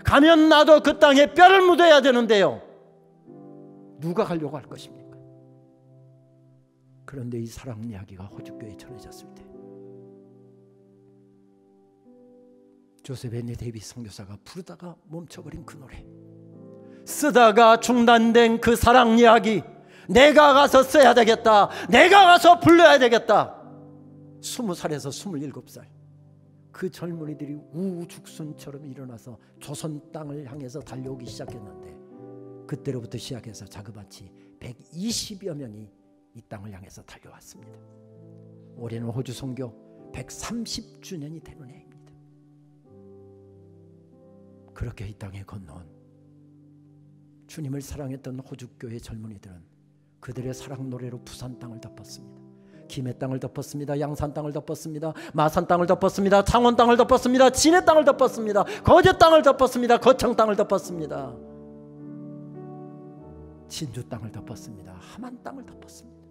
가면 나도 그 땅에 뼈를 묻어야 되는데요. 누가 가려고 할 것입니까? 그런데 이 사랑 이야기가 호주교회에 전해졌을 때 조셉 앤리 데이비 선교사가 부르다가 멈춰버린 그 노래, 쓰다가 중단된 그 사랑 이야기, 내가 가서 써야 되겠다, 내가 가서 불러야 되겠다. 20살에서 27살 그 젊은이들이 우죽순처럼 일어나서 조선 땅을 향해서 달려오기 시작했는데 그때로부터 시작해서 자그마치 120여 명이 이 땅을 향해서 달려왔습니다. 올해는 호주 선교 130주년이 되는 해입니다. 그렇게 이 땅에 건너온 주님을 사랑했던 호주교회 젊은이들은 그들의 사랑 노래로 부산 땅을 덮었습니다. 김해 땅을 덮었습니다. 양산 땅을 덮었습니다. 마산 땅을 덮었습니다. 창원 땅을 덮었습니다. 진해 땅을 덮었습니다. 거제 땅을 덮었습니다. 거창 땅을 덮었습니다. 진주 땅을 덮었습니다. 함안 땅을 덮었습니다.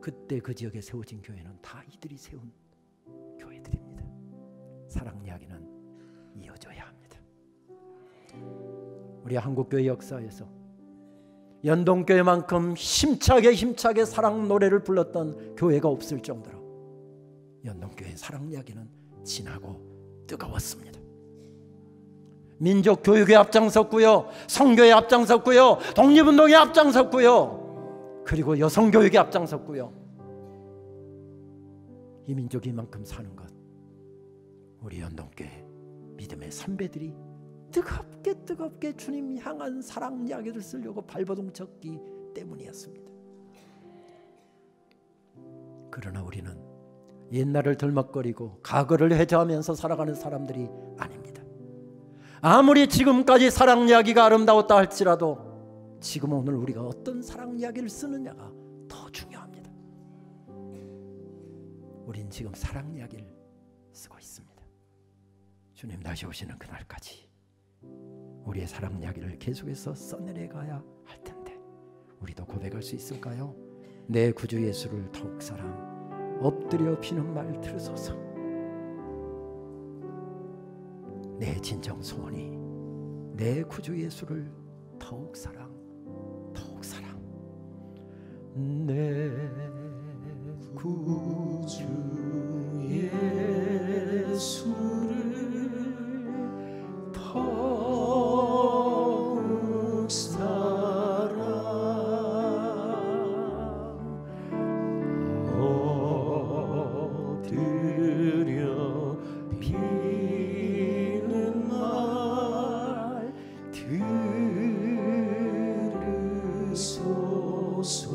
그때 그 지역에 세워진 교회는 다 이들이 세운 교회들입니다. 사랑 이야기는 이어져야 합니다. 우리 한국교회 역사에서 연동교회만큼 힘차게 사랑 노래를 불렀던 교회가 없을 정도로 연동교회의 사랑 이야기는 진하고 뜨거웠습니다. 민족교육에 앞장섰고요, 성교에 앞장섰고요, 독립운동에 앞장섰고요, 그리고 여성교육에 앞장섰고요. 이 민족이 이만큼 사는 것 우리 연동교회 믿음의 선배들이 뜨겁게 주님 향한 사랑 이야기를 쓰려고 발버둥 쳤기 때문이었습니다. 그러나 우리는 옛날을 들먹거리고 과거를 회자하면서 살아가는 사람들이 아닙니다. 아무리 지금까지 사랑 이야기가 아름다웠다 할지라도 지금 오늘 우리가 어떤 사랑 이야기를 쓰느냐가 더 중요합니다. 우린 지금 사랑 이야기를 쓰고 있습니다. 주님 다시 오시는 그날까지 우리의 사랑 이야기를 계속해서 써내려가야 할 텐데 우리도 고백할 수 있을까요? 내 구주 예수를 더욱 사랑, 엎드려 비는 말 들으소서. 내 진정 소원이 내 구주 예수를 더욱 사랑, 더욱 사랑. 내 구주 예수를 더욱 사랑 얻으려 비는 말 들으소서.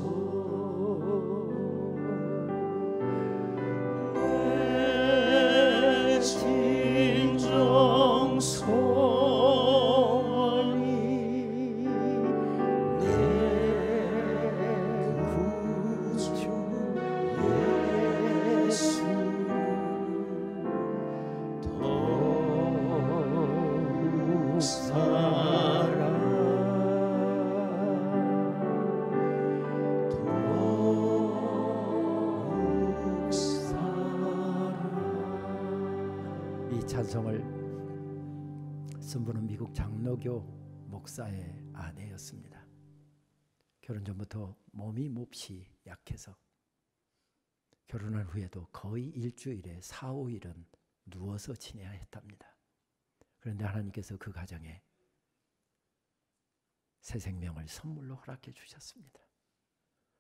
내 진정 소원이 내 구주 예수를 더욱 사랑 더욱 사랑. 이 찬송을 쓴 분은 미국 장로교 목사의 아내였습니다. 결혼 전부터 몸이 몹시 약해서 결혼한 후에도 거의 일주일에 4, 5일은 누워서 지내야 했답니다. 그런데 하나님께서 그 가정에 새 생명을 선물로 허락해 주셨습니다.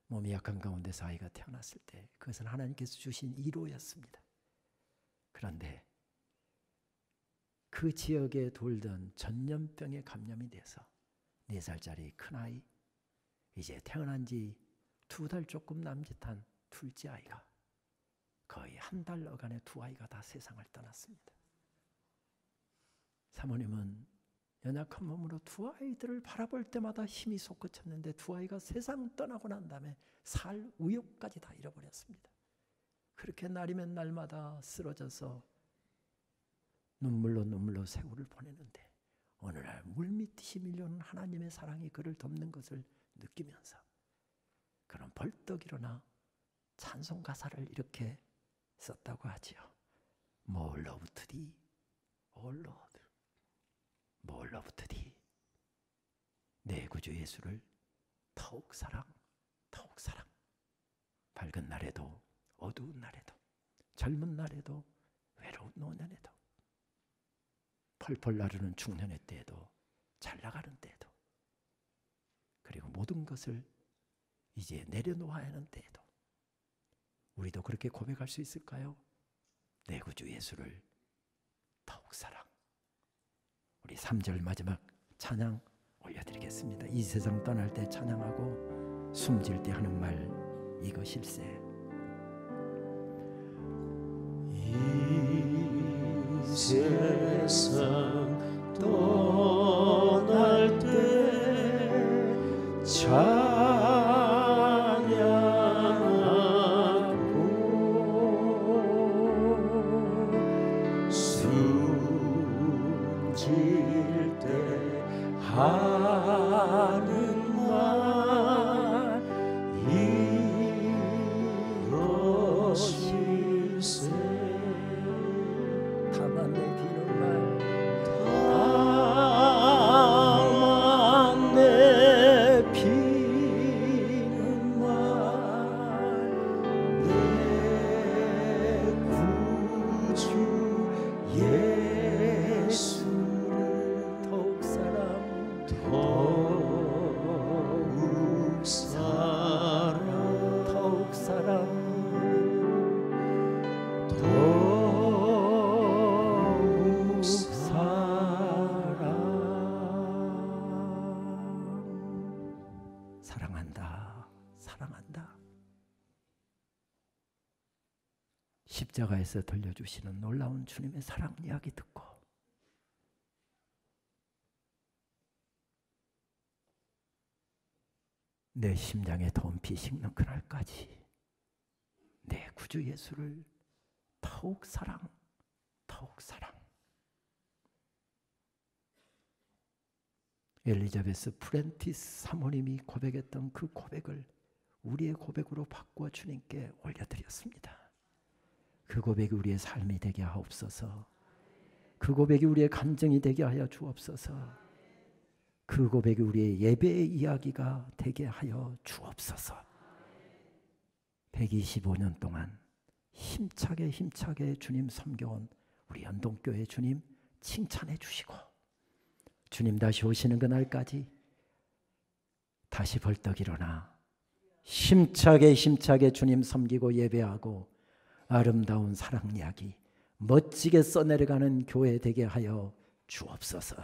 몸이 약한 가운데서 아이가 태어났을 때 그것은 하나님께서 주신 위로였습니다. 그런데 그 지역에 돌던 전염병에 감염이 돼서 4살짜리 큰아이, 이제 태어난 지 2달 조금 남짓한 둘째 아이가 거의 한 달 어간에 2아이가 다 세상을 떠났습니다. 사모님은 연약한 몸으로 2아이들을 바라볼 때마다 힘이 솟구쳤는데 2아이가 세상 떠나고 난 다음에 살 우욕까지 다 잃어버렸습니다. 그렇게 날이면 날마다 쓰러져서 눈물로 세월을 보내는데 어느 날 물밀듯이 밀려오는 하나님의 사랑이 그를 덮는 것을 느끼면서 그는 벌떡 일어나 찬송 가사를 이렇게 썼다고 하지요. More love to thee, oh Lord. More love to thee. 내 구주 예수를 더욱 사랑, 더욱 사랑. 밝은 날에도 어두운 날에도 젊은 날에도 외로운 노년에도 펄펄 나르는 중년의 때에도 잘 나가는 때에도 그리고 모든 것을 이제 내려놓아야 하는 때에도 우리도 그렇게 고백할 수 있을까요? 내 구주 예수를 더욱 사랑. 우리 3절 마지막 찬양 올려드리겠습니다. 이 세상 떠날 때 찬양하고 숨질 때 하는 말 이것일세. 이 세상 떠날 때 찬양하고 숨질 때 하는 말 이것일세. 다만 내 비는 말 다만 내 비는 말 내 구주 예수를 더욱 사랑 더욱 사랑 더욱 사랑 더욱 사랑. 사랑한다, 사랑한다. 십자가에서 들려주시는 놀라운 주님의 사랑 이야기 듣고 내 심장에 더운 피 식는 그날까지 내 구주 예수를 더욱 사랑, 더욱 사랑. 엘리자베스 프렌티스 사모님이 고백했던 그 고백을 우리의 고백으로 바꾸어 주님께 올려드렸습니다. 그 고백이 우리의 삶이 되게 하옵소서. 그 고백이 우리의 감정이 되게 하여 주옵소서. 그 고백이 우리의 예배의 이야기가 되게 하여 주옵소서. 125년 동안 힘차게 주님 섬겨온 우리 연동교회 주님 칭찬해 주시고, 주님 다시 오시는 그날까지 다시 벌떡 일어나 힘차게 주님 섬기고 예배하고 아름다운 사랑 이야기 멋지게 써내려가는 교회 되게 하여 주옵소서.